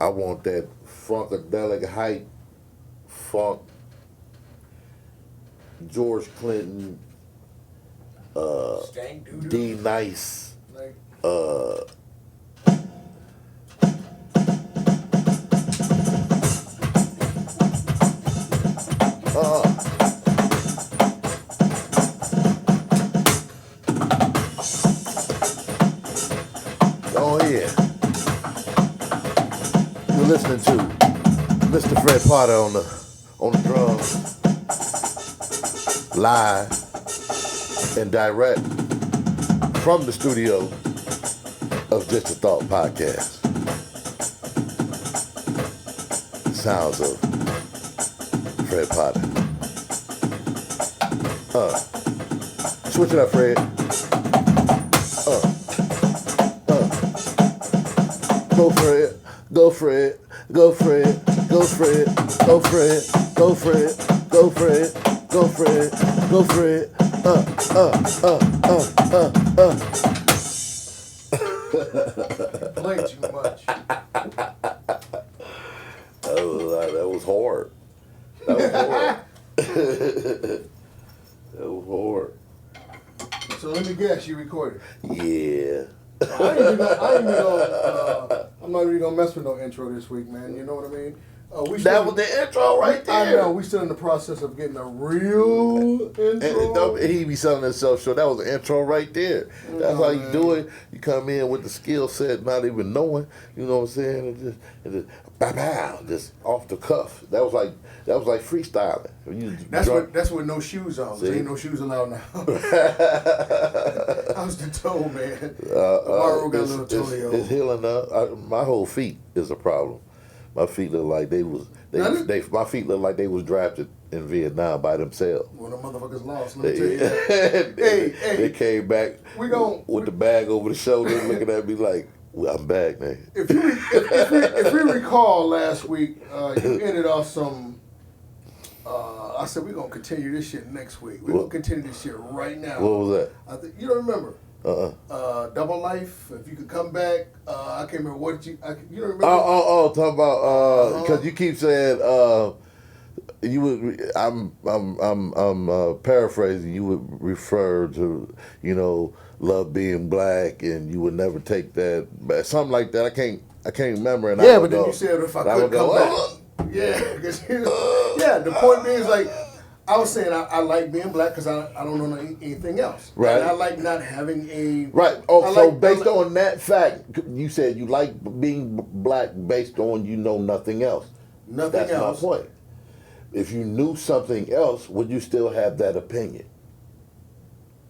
I want that funkadelic hype, funk, George Clinton, D Nice, uh, oh yeah. You're listening to Mr. Fred Potter on the drums, live and direct from the studio of Just a Thought podcast. Sounds of Fred Potter. Switch it up, Fred. Go Fred, go Fred, go Fred, go Fred, go Fred, go Fred, go Fred, go Fred, go Fred. Play too much. That was hard. That was hard. That was hard. So let me guess, you recorded. Yeah. I'm not even gonna mess with no intro this week, man. You know what I mean? That was the intro right there. I know. We still in the process of getting a real intro. He be selling himself short. That was the intro right there. That's how you do it. You come in with the skill set, not even knowing. You know what I'm saying? And just bow, just off the cuff. That was like freestyling. That's with no shoes on. There ain't no shoes allowed now. I was the toe man. Tomorrow got a little toe. It's healing up. My whole feet is a problem. My feet look like my feet look like they was drafted in Vietnam by themselves. Well, the motherfuckers lost. Let me tell you that. They came back with the bag over the shoulder, looking at me like, well, I'm back, man. If we recall last week, you ended off some. I said we're gonna continue this shit next week. We're gonna continue this shit right now. What was that? You don't remember? Double Life. If you could come back, I can't remember what you don't remember. Talk about because you keep saying you would. I'm paraphrasing. You would refer to love being black, and you would never take that back. Something like that. I can't remember. And yeah, but then you said if I could come back. Yeah, because the point being is like. I was saying I like being black because I don't know anything else. Right. And I like not having a... Right. Oh, so based on that fact, you said you like being black based on nothing else. Nothing else. That's my point. If you knew something else, would you still have that opinion?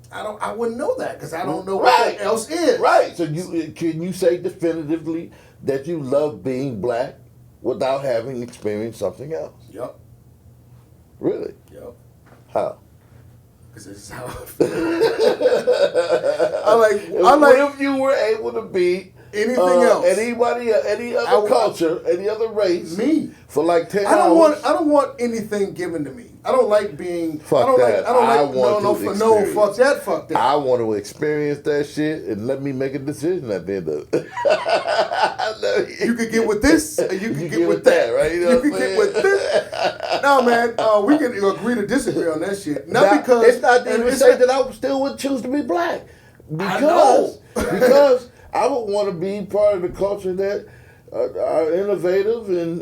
I wouldn't know that because I don't know what else is. Right. So can you say definitively that you love being black without having experienced something else? Yep. Really? Yep. How? Because this is how I feel. I like. What if you were able to be anything else? Any other culture, any other race? Me. For like 10 hours? I don't want anything given to me. I don't like being. Fuck that. Fuck that. I want to experience that shit and let me make a decision at the end of it. You could get with this, or you could get with that, right? You could get with this. No, man, we can agree to disagree on that shit. Because it's not to even say that I still would choose to be black. Because I would want to be part of the culture that are innovative and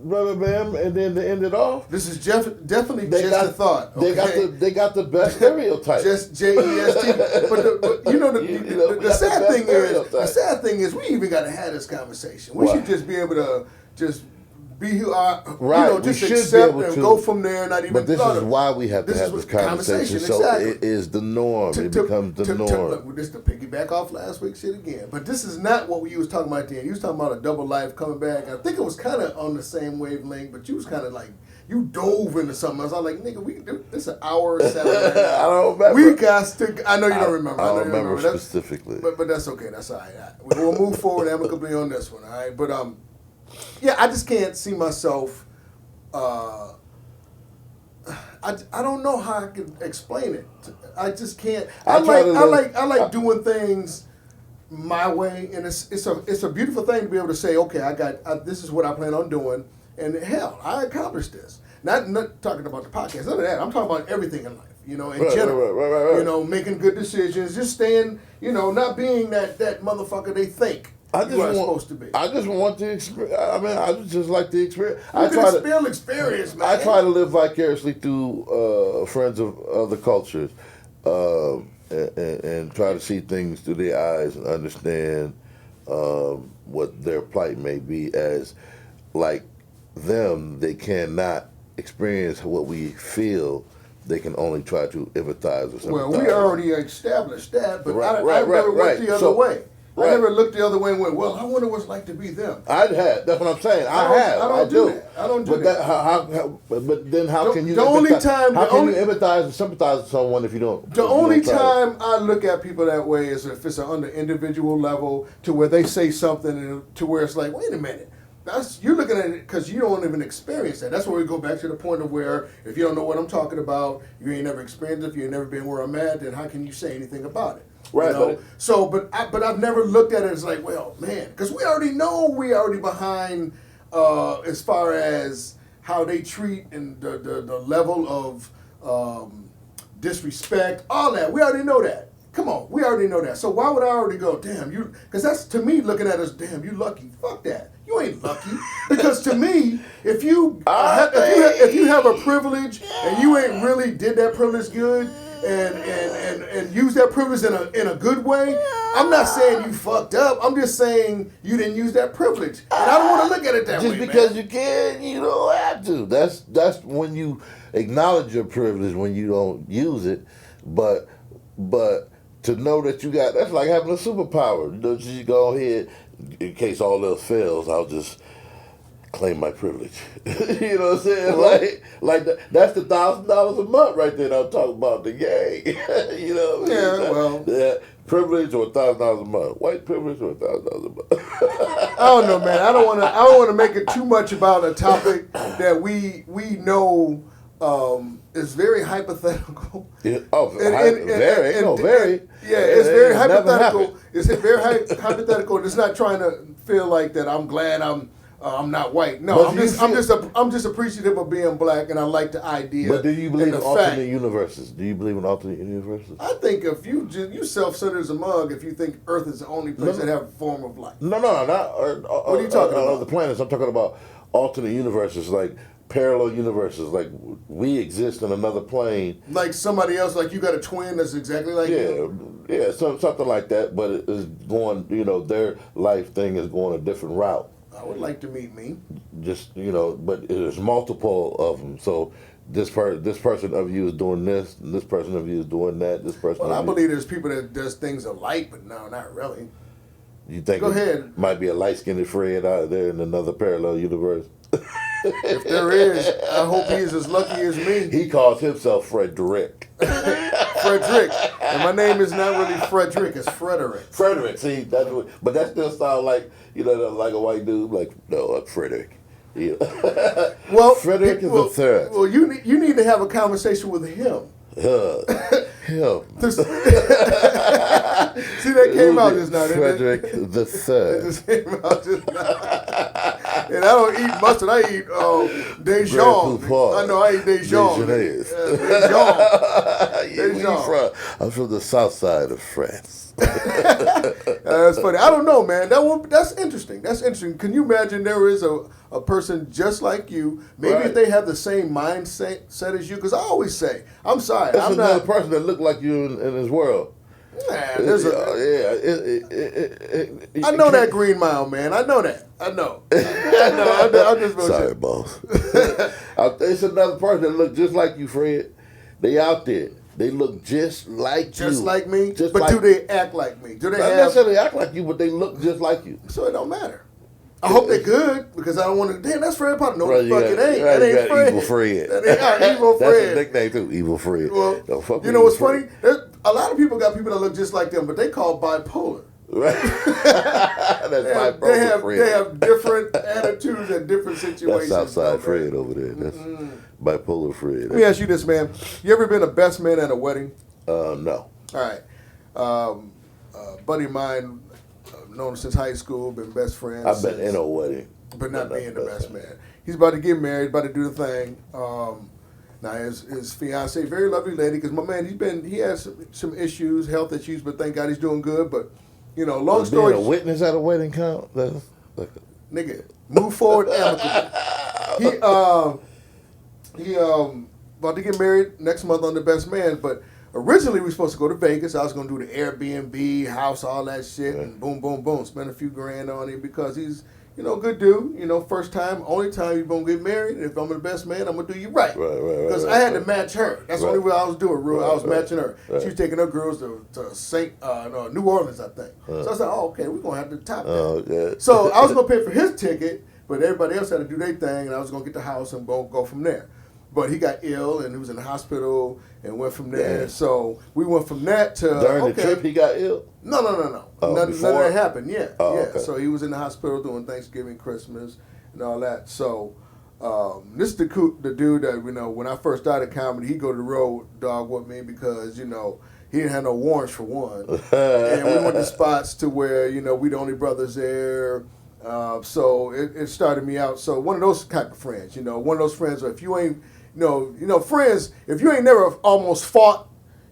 blah blah blah, and then to end it off. This is definitely just a thought. Okay? They got the best stereotype. Just Jest. But the sad thing is we even got to have this conversation. We should just be able to just be who are just accept and go from there. Not even. But this is why we have to have this conversation. So it is the norm. It becomes the norm. This to piggyback off last week's shit again. But this is not what you was talking about then. You was talking about a double life coming back. I think it was kind of on the same wavelength, but you was kind of like you dove into something. I was like, nigga, this is an hour 7 right now. I don't remember. We got to. I know you don't remember. I don't remember specifically. But that's okay. That's all right. We'll move forward amicably on this one. All right. But yeah, I just can't see myself. I don't know how I can explain it. I just can't. I like doing things my way, and it's a beautiful thing to be able to say, okay, this is what I plan on doing, and hell, I accomplished this. Not talking about the podcast, none of that. I'm talking about everything in life, in general. Right. Making good decisions, just staying, not being that motherfucker they think you are supposed to be. I just want to experience. I mean, I just like the experience. Experience, man. I try to live vicariously through friends of other cultures, and try to see things through their eyes and understand what their plight may be. As like them, they cannot experience what we feel. They can only try to empathize or something. Well, we already established that, but I never went the other way. Right. I never looked the other way and went, well, I wonder what it's like to be them. I'd have. That's what I'm saying. I do that. I don't do that. But then how can you empathize and sympathize with someone if you don't? The only time I look at people that way is if it's on the individual level to where they say something to where it's like, wait a minute. You're looking at it because you don't even experience that. That's where we go back to the point of where if you don't know what I'm talking about, you ain't never experienced it, if you've never been where I'm at, then how can you say anything about it? Right. But I've never looked at it as like, well, man, because we already know we already behind as far as how they treat and the level of disrespect, all that. We already know that. Come on, we already know that. So why would I already go, damn, you? Because that's, to me, looking at us, damn, you lucky. Fuck that. You ain't lucky. Because to me, if you have a privilege and you ain't really did that privilege good and use that privilege in a good way, I'm not saying you fucked up. I'm just saying you didn't use that privilege. And I don't want to look at it that way, just because you can, you don't have to. That's when you acknowledge your privilege when you don't use it. But to know that you got, that's like having a superpower. You go ahead, in case all else fails, I'll just claim my privilege. You know what I'm saying? Like that's the $1,000 a month right there that I'm talking about, the gang. You know what I mean? Yeah, well. Yeah, privilege or $1,000 a month. White privilege or $1,000 a month. I don't know, man. I don't want to make it too much about a topic that we know is very hypothetical. Yeah, very. Yeah, it's very hypothetical. It's very hypothetical. It's not trying to feel like that I'm glad I'm not white. No, I'm just appreciative of being black, and I like the idea. But do you believe in alternate universes? Do you believe in alternate universes? I think if you self-centered as a mug, if you think Earth is the only place that have a form of life. No, not. What are you talking about? Other planets. I'm talking about alternate universes, like parallel universes, like we exist in another plane. Like somebody else, like you got a twin that's exactly like you? Yeah, something like that, but it is going, their life thing is going a different route. I would like to meet me. Just, but there's multiple of them, so this person of you is doing this, and this person of you is doing that, this person Well, I believe there's people that does things alike, but no, not really. You think Go ahead. Might be a light-skinned Fred out there in another parallel universe? If there is, I hope he's as lucky as me. He calls himself Frederick. Frederick. And my name is not really Frederick, it's Frederick. Frederick, see, but that still sounds like, like a white dude, like, no, I'm Frederick. Yeah. Well, Frederick is the third. Well, you need to have a conversation with him. Him. See, that came out just now. Frederick the Third. It just came out just now. And I don't eat mustard. I eat Dijon. I know I eat Dijon. Dijon. I'm from the south side of France. That's funny. I don't know, man. That's interesting. That's interesting. Can you imagine there is a person just like you? Maybe if they have the same mindset as you. Because I always say, I'm sorry. There's another person that look like you in this world. Man, I know that Green Mile, man. I know that. I know. I'm just sorry, boss. It's another person that look just like you, Fred. They out there. They look just like you. Just like me? Do they act like me? Do they not necessarily act like you, but they look just like you. So it don't matter. I hope they're good, because I don't want to. Damn, that's Fred Potter. No, the fuck it ain't. That ain't Fred. Evil Fred. That ain't Evil Fred. That's a nickname too, Evil Fred. Well, you know what's funny? A lot of people got people that look just like them, but they call bipolar. Right. That's bipolar Fred. They have different attitudes and different situations. That's Southside Fred over there. That's bipolar Fred. Let me ask you this, man. You ever been a best man at a wedding? No. All right. Buddy of mine known him since high school, been best friends. I've been in a wedding. But not being the best man. He's about to get married, about to do the thing. Now his fiance, very lovely lady, because my man, he has some issues, health issues, but thank God he's doing good. But long story. Being a witness at a wedding count? Nigga, move forward amicably. He about to get married next month on The Best Man, but originally we were supposed to go to Vegas. I was going to do the Airbnb, house, all that shit, and boom, boom, boom, spend a few grand on him because he's, good dude. First time, only time you're going to get married. If I'm the best man, I'm going to do you right. Because I had to match her. That's the only way I was doing, Rue. I was matching her. She was taking her girls to New Orleans, I think. So I said, okay, we're going to have to top that. Okay. So I was going to pay for his ticket, but everybody else had to do their thing, and I was going to get the house and go from there. But he got ill, and he was in the hospital, and went from there. Damn. So we went from that to... During the trip, he got ill? No. None of that happened, yeah. Okay. So he was in the hospital doing Thanksgiving, Christmas, and all that. So this is the dude that, when I first started comedy, he'd go to the road dog with me because, he didn't have no warrants for one. And we went to spots to where, we the only brothers there. So it started me out. So one of those type of friends, one of those friends where if you ain't... friends, if you ain't never almost fought,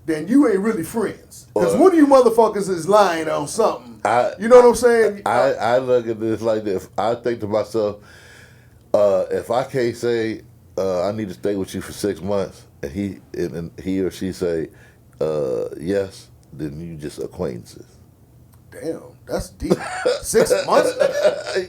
then you ain't really friends. Because one of you motherfuckers is lying on something. You know what I'm saying? I look at this like this. I think to myself, if I can't say I need to stay with you for 6 months, and he or she say yes, then you just acquaintances. Damn, that's deep. 6 months?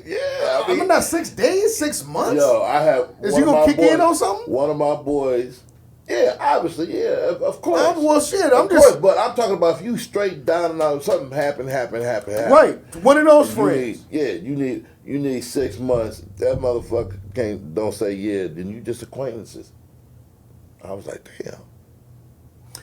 Yeah. I mean, not 6 days, 6 months? Yo, I have... Is you going to kick in on something? One of my boys... Yeah, obviously, yeah, of course. Well, shit, of course, but I'm talking about if you straight down and out, something happen. Right, one of those friends. You need 6 months. That motherfucker don't say yeah, then you just acquaintances. I was like, damn.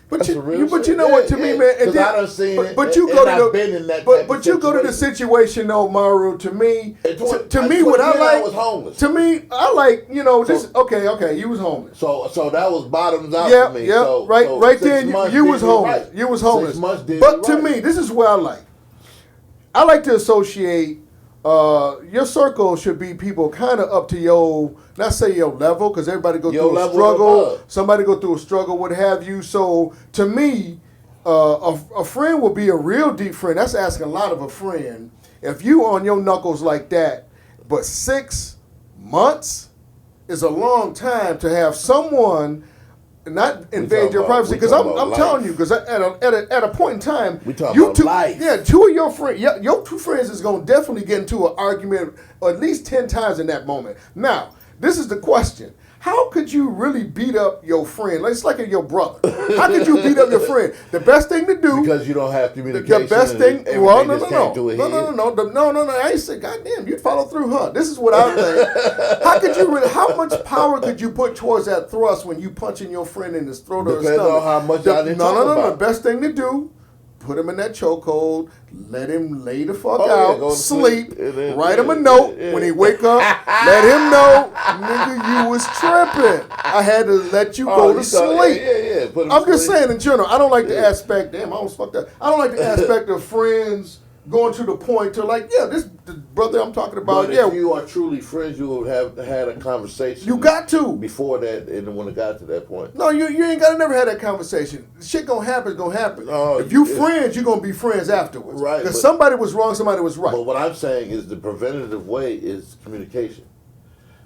But you know what? To me, man, because I done seen it. But you go to the but you go to the situation though, Maru. To me, what I like, I was homeless. To me, I like this. Okay, you was homeless. So that was bottoms out for me. Yeah, so, right there. You was homeless. Right. You was homeless. 6 months did But me to me, this is what I like. I like to associate. Your circle should be people kind of up to your, not say your level, because everybody go through a struggle. Somebody go through a struggle, what have you. So to me, a friend will be a real deep friend. That's asking a lot of a friend. If you on your knuckles like that, but 6 months is a long time to have someone not invade your privacy, because I'm telling you, because at a point in time, you two, life. Yeah, two of your friends, your two friends is gonna definitely get into an argument at least 10 times in that moment. Now, this is the question: how could you really beat up your friend? It's like your brother. How could you beat up your friend? The best thing to do, because you don't have communication. The best thing, well, no. I ain't say, goddamn, you'd follow through, huh? This is what I think. How could you really? How much power could you put towards that thrust when you punching your friend in his throat or his stomach? Depends on how much y'all didn't talk about. The best thing to do. Put him in that chokehold, let him lay the fuck out, sleep, write him a note. When he wake up, let him know, nigga, you was tripping. I had to let you go to sleep. I'm just saying in general, I don't like the aspect, damn, I almost fucked up. I don't like the aspect of friends going to the point to like, this the brother I'm talking about. But if you are truly friends, you will have had a conversation. You got to before that, and when it got to that point. No, you ain't gotta never have that conversation. Shit gonna happen. If you friends, you're gonna be friends afterwards. Right. Because somebody was wrong, somebody was right. But what I'm saying is the preventative way is communication.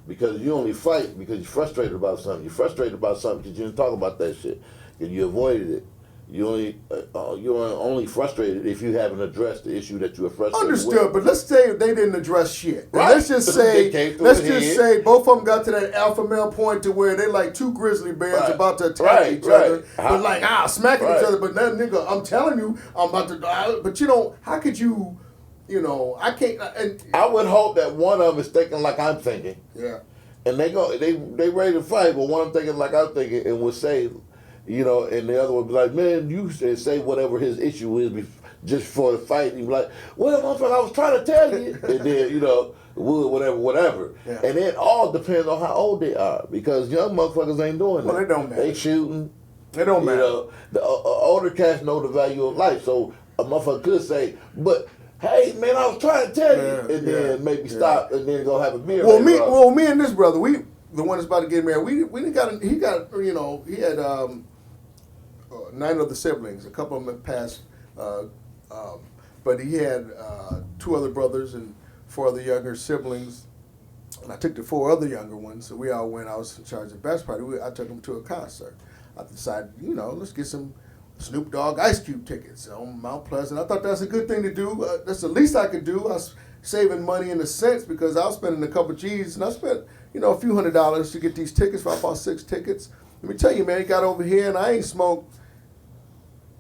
Because you only fight because you're frustrated about something. You're frustrated about something because you didn't talk about that shit and you avoided it. You're only frustrated if you haven't addressed the issue that you were frustrated Understood, with. but let's say they didn't address shit. Right. Let's just say both of them got to that alpha male point to where they like two grizzly bears about to attack each other, but like smacking each other. But that nigga, I'm telling you, I'm about to die. But how could you? I can't. I would hope that one of them is thinking like I'm thinking. Yeah. And they ready to fight, but one of them thinking like I'm thinking and would say. And the other one be like, man, you say whatever his issue is just for the fight. And he be like, well, motherfucker, I was trying to tell you. And then, whatever. Yeah. And it all depends on how old they are. Because young motherfuckers ain't doing that. Well, they don't matter. They shooting. They don't matter. The older cats know the value of life. So a motherfucker could say, but Hey man, I was trying to tell you, Yeah, and then maybe stop, and then go have a beer. Well, me and this brother, the one that's about to get married, we got he got he had 9 other siblings. A couple of them had passed, but he had 2 other brothers and 4 other younger siblings. And I took the 4 other younger ones, so we all went. I was in charge of the bachelor party. I took them to a concert. I decided, let's get some Snoop Dogg Ice Cube tickets on Mount Pleasant. I thought that's a good thing to do. That's the least I could do. I was saving money in a sense because I was spending a couple G's, and I spent, a few $100s to get these tickets. I bought 6 tickets. Let me tell you, man, he got over here, and I ain't smoked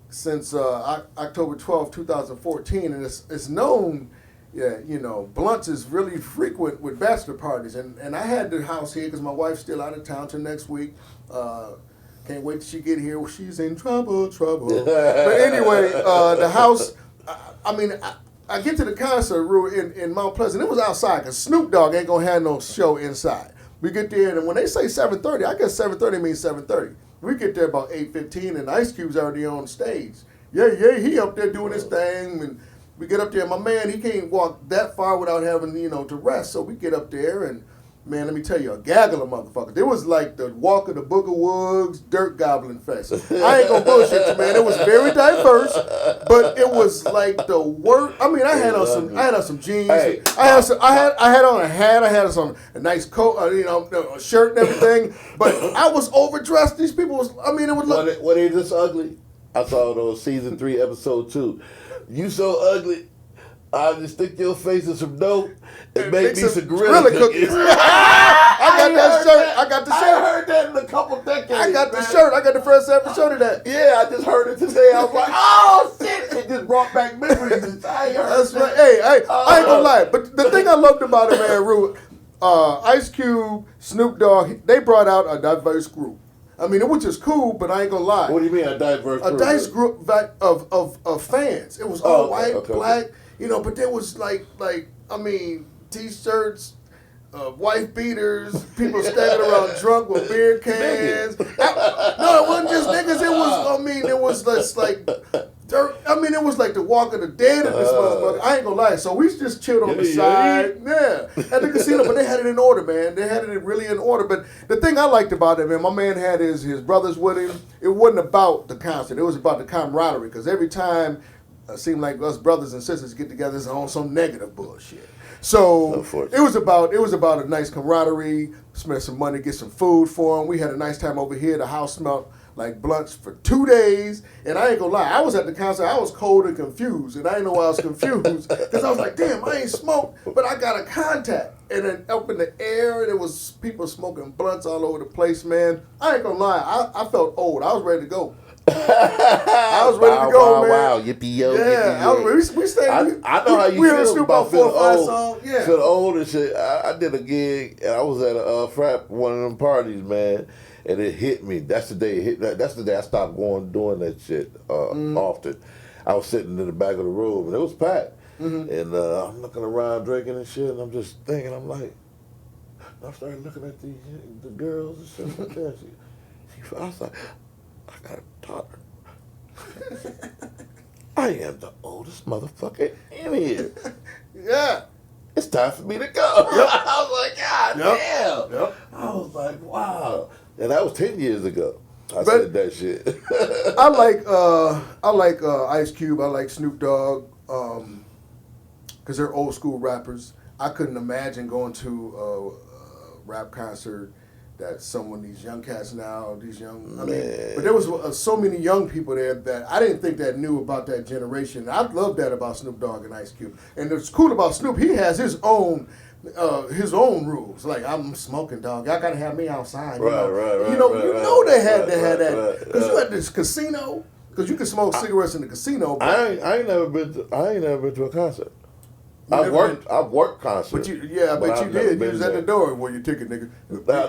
since October 12, 2014, and it's known. Yeah, blunts is really frequent with bachelor parties, and I had the house here because my wife's still out of town till next week. Can't wait till she get here. Well, she's in trouble. But anyway, the house. I get to the concert in Mount Pleasant. It was outside because Snoop Dogg ain't gonna have no show inside. We get there, and when they say 7:30, I guess 7:30 means 7:30. We get there about 8:15, and Ice Cube's already on stage. Yeah, he up there doing his thing, and we get up there. My man, he can't walk that far without having, to rest. So we get up there, and man, let me tell you, a gaggle of motherfuckers. It was like the Walk of the Booger Woods Dirt Goblin Fest. I ain't gonna bullshit you, man. It was very diverse, but it was like the worst. I had on some jeans. Hey, I had on a hat. I had on a nice coat. A shirt and everything. But I was overdressed. These people was. It was look. What is this ugly? I saw it on season 3, episode 2. You so ugly, I'll just stick your face in some dope and make me some gorilla cookies. I got that shirt. I got the shirt. I heard that in a couple decades. I got the shirt. I got the first episode of that. Yeah, I just heard it today. I was like, oh shit! It just brought back memories. I ain't heard That's right. Hey, I ain't gonna lie. But the thing I loved about it, man, Rue, Ice Cube, Snoop Dogg, they brought out a diverse group. It was just cool, but I ain't gonna lie. What do you mean a diverse group? A diverse group of fans. It was all white, black, but there was like T-shirts, wife beaters, people standing around drunk with beer cans. No, it wasn't just niggas. It was just like dirt. It was like the Walk of the Dead in this motherfucker. I ain't gonna lie. So we just chilled on the side, at the casino. But they had it in order, man. They had it really in order. But the thing I liked about it, man, my man had his brothers with him. It wasn't about the concert. It was about the camaraderie. Because every time it seemed like us brothers and sisters get together, it's on some negative bullshit. So it was about a nice camaraderie. Spend some money, get some food for them. We had a nice time over here. The house smelled like blunts for 2 days, and I ain't gonna lie, I was at the concert, I was cold and confused, and I didn't know why I was confused, because I was like, damn, I ain't smoked, but I got a contact, and then up in the air, there was people smoking blunts all over the place, man. I ain't gonna lie, I felt old, I was ready to go. I was ready to go, man. Wow, yippee yo, yeah, yippee yo. We stayed. I know how you feel about feeling old. Yeah. Feeling old and shit. I did a gig, and I was at a frat, one of them parties, man. And it hit me. That's the day it hit. That's the day I stopped doing that shit often. I was sitting in the back of the room, and it was packed. And I'm looking around drinking and shit, and I'm just thinking, I started looking at the girls and shit like that. I was like, I got a daughter. I am the oldest motherfucker in here. Yeah. It's time for me to go. Yep. I was like, God damn. Yep. I was like, wow. And that was 10 years ago. I said that shit. I like Ice Cube. I like Snoop Dogg because they're old school rappers. I couldn't imagine going to a rap concert that these young cats now, but there was so many young people there that I didn't think that knew about that generation. I love that about Snoop Dogg and Ice Cube. And what's cool about Snoop, he has his own rules. Like, I'm smoking, dog. Y'all gotta have me outside. Right. They had that because you at this casino. Because you can smoke cigarettes in the casino. But I ain't never been to a concert. I've worked concerts. But you did. You was at the door. Well, your ticket, nigga.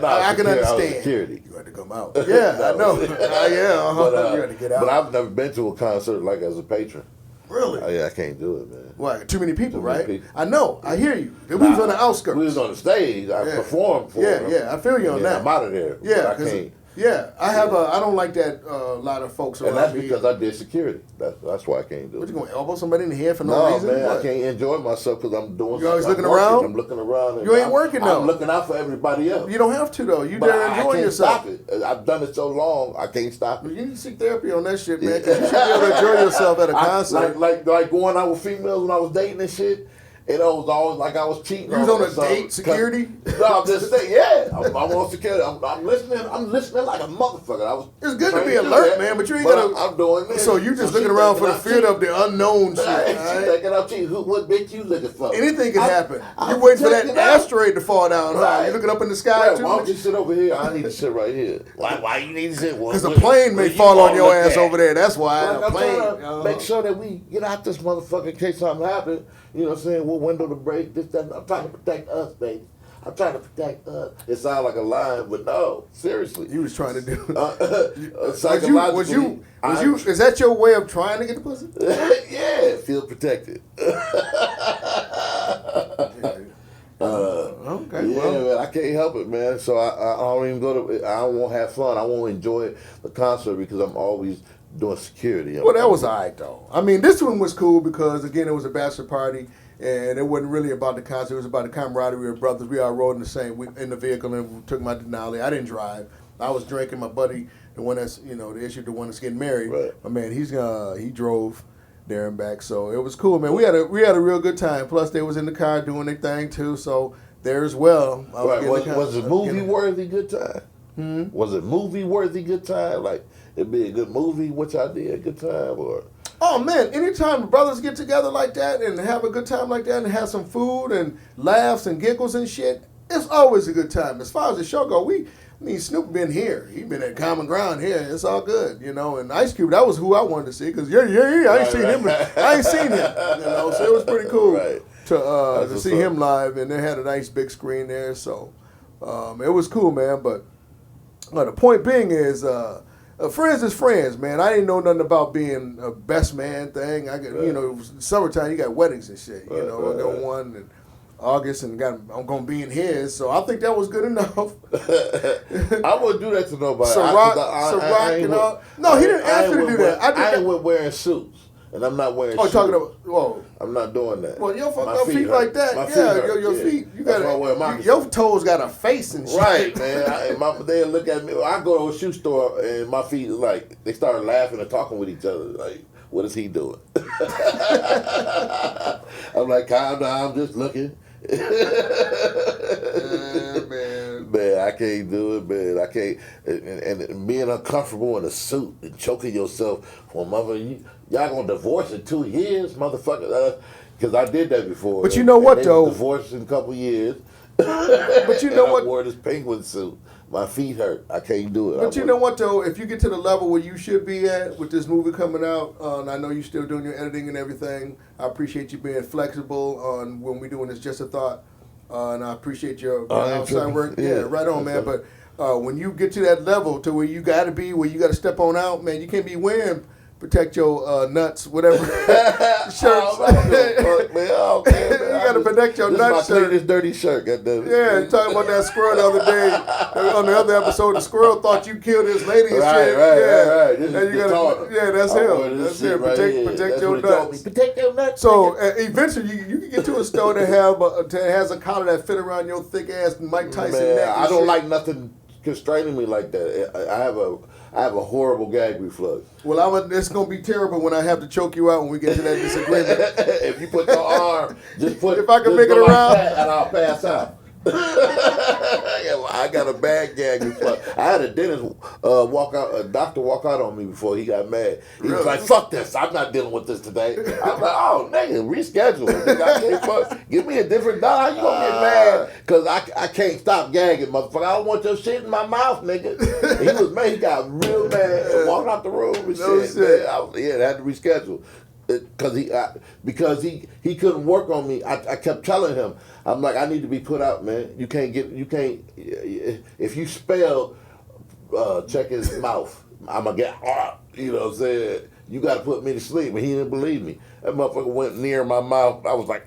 I can understand. Security. You had to come out. Yeah, I know. You had to get out. But I've never been to a concert like as a patron. Really? I can't do it, man. Why? Too many people, right? People. I know. I hear you. We was on the outskirts. We was on the stage. I performed for them. Yeah, I feel you on that. I'm out of there. Yeah, I can't. Yeah, I don't like that a lot of folks around And that's me. because I did security. That's why I can't do it. What, you going to elbow somebody in the head for no reason? Man, What? I can't enjoy myself because I'm doing. You always something. looking around? I'm looking around. You ain't working though. I'm looking out for everybody else. You don't have to though. You But there I enjoying can't yourself. stop it. I've done it so long, I can't stop it. You need to seek therapy on that shit, man. 'Cause you should be able to enjoy yourself at a concert. Like going out with females when I was dating and shit. It was always like I was cheating. You was on a date, security? No, I'm just saying, yeah. I'm on security. I'm listening. I'm listening like a motherfucker. It's good to be alert, man, but you ain't gotta. I'm doing this. So you just looking around for the fear of the unknown shit. She Right? thinking I'm cheating. What bitch you looking for? Anything can happen. I'm You're waiting for that checking out. asteroid to fall down. Huh? Right. You looking up in the sky Why don't too? you sit over here? I need to sit right here. Why you need to sit? Because a plane may fall on your ass over there. That's why. Like, A I'm plane. trying to make sure that we get out this motherfucker in case something happens. You know what I'm saying? What window to break, this, that. I'm trying to protect us, baby. I'm trying to protect us. It sounds like a lie, but no, seriously. You was trying to do. Psychologically, Is that your way of trying to get the pussy? yeah, feel protected. Okay, Yeah, well. man, I can't help it, man. So I don't even go to. I don't want to have fun. I won't enjoy the concert because I'm always doing security. Well, that was all right, though. I mean, this one was cool because, again, it was a bachelor party, and it wasn't really about the concert. It was about the camaraderie of brothers. We all rode in the vehicle, and we took my Denali. I didn't drive. I was drinking. My buddy, the one that's, the one that's getting married, Right. my man, he drove there and back. So it was cool, man. We had a real good time. Plus, they was in the car doing their thing, too, so there as well. Was it movie-worthy good time? Was it movie-worthy good time? Like, it'd be a good movie, which I did, good time, or... Oh, man, anytime brothers get together like that and have a good time like that and have some food and laughs and giggles and shit, it's always a good time. As far as the show go, Snoop been here. He been at Common Ground here. It's all good, And Ice Cube, that was who I wanted to see because, I ain't seen him. So it was pretty cool to see him live, and they had a nice big screen there. So it was cool, man. But the point being is, friends is friends, man. I didn't know nothing about being a best man thing. I got, summertime, you got weddings and shit. I got one in August, and I'm gonna be in his. So I think that was good enough. I wouldn't do that to nobody. No, he didn't ask me to do that. I ain't with wearing suits. And I'm not wearing suits. I'm not doing that. Well, your fucked up feet like that. Your feet. You got your toes got a face and shit. Right, man. They look at me. I go to a shoe store and my feet they start laughing and talking with each other. Like, what is he doing? I'm like, calm down. I'm just looking. Man, I can't do it, man. I can't. And being uncomfortable in a suit and choking yourself for y'all gonna divorce in 2 years, motherfucker? Because I did that before. But you know what, though? Divorced in a couple years. But you know what? I wore this penguin suit. My feet hurt. I can't do it. But you know what, though? If you get to the level where you should be at with this movie coming out, and I know you're still doing your editing and everything, I appreciate you being flexible on when we're doing this Just a Thought. And I appreciate your outside work. Yeah, right on, man. But when you get to that level to where you got to be, where you got to step on out, man, you can't be wearing protect your nuts, whatever shirts. You gotta protect your nuts. This dirty shirt. Yeah, talking about that squirrel the other day on the other episode. The squirrel thought you killed his lady and shit. Right. That's him. That's him. Protect your nuts. Protect your nuts. So eventually, you can get to a store that has a collar that fit around your thick ass Mike Tyson neck. I don't like nothing constraining me like that. I have a horrible gag reflux. Well, it's gonna be terrible when I have to choke you out when we get to that disagreement. If you put your arm, if I can make it around, and I'll pass out. I got a bad gag reflux. I had a dentist doctor walk out on me before he got mad. He was like, "Fuck this! I'm not dealing with this today." I'm like, "Oh, nigga, reschedule. Give me a different dollar. How you gonna get mad? Because I can't stop gagging, motherfucker. I don't want your shit in my mouth, nigga." And he was mad. He got real mad and walked out the room and shit. I had to reschedule. Because he couldn't work on me. I kept telling him, I'm like, I need to be put out, man. You can't if you spell check his mouth, I'm gonna get you know what I'm saying? You gotta put me to sleep. But he didn't believe me. That motherfucker went near my mouth. I was like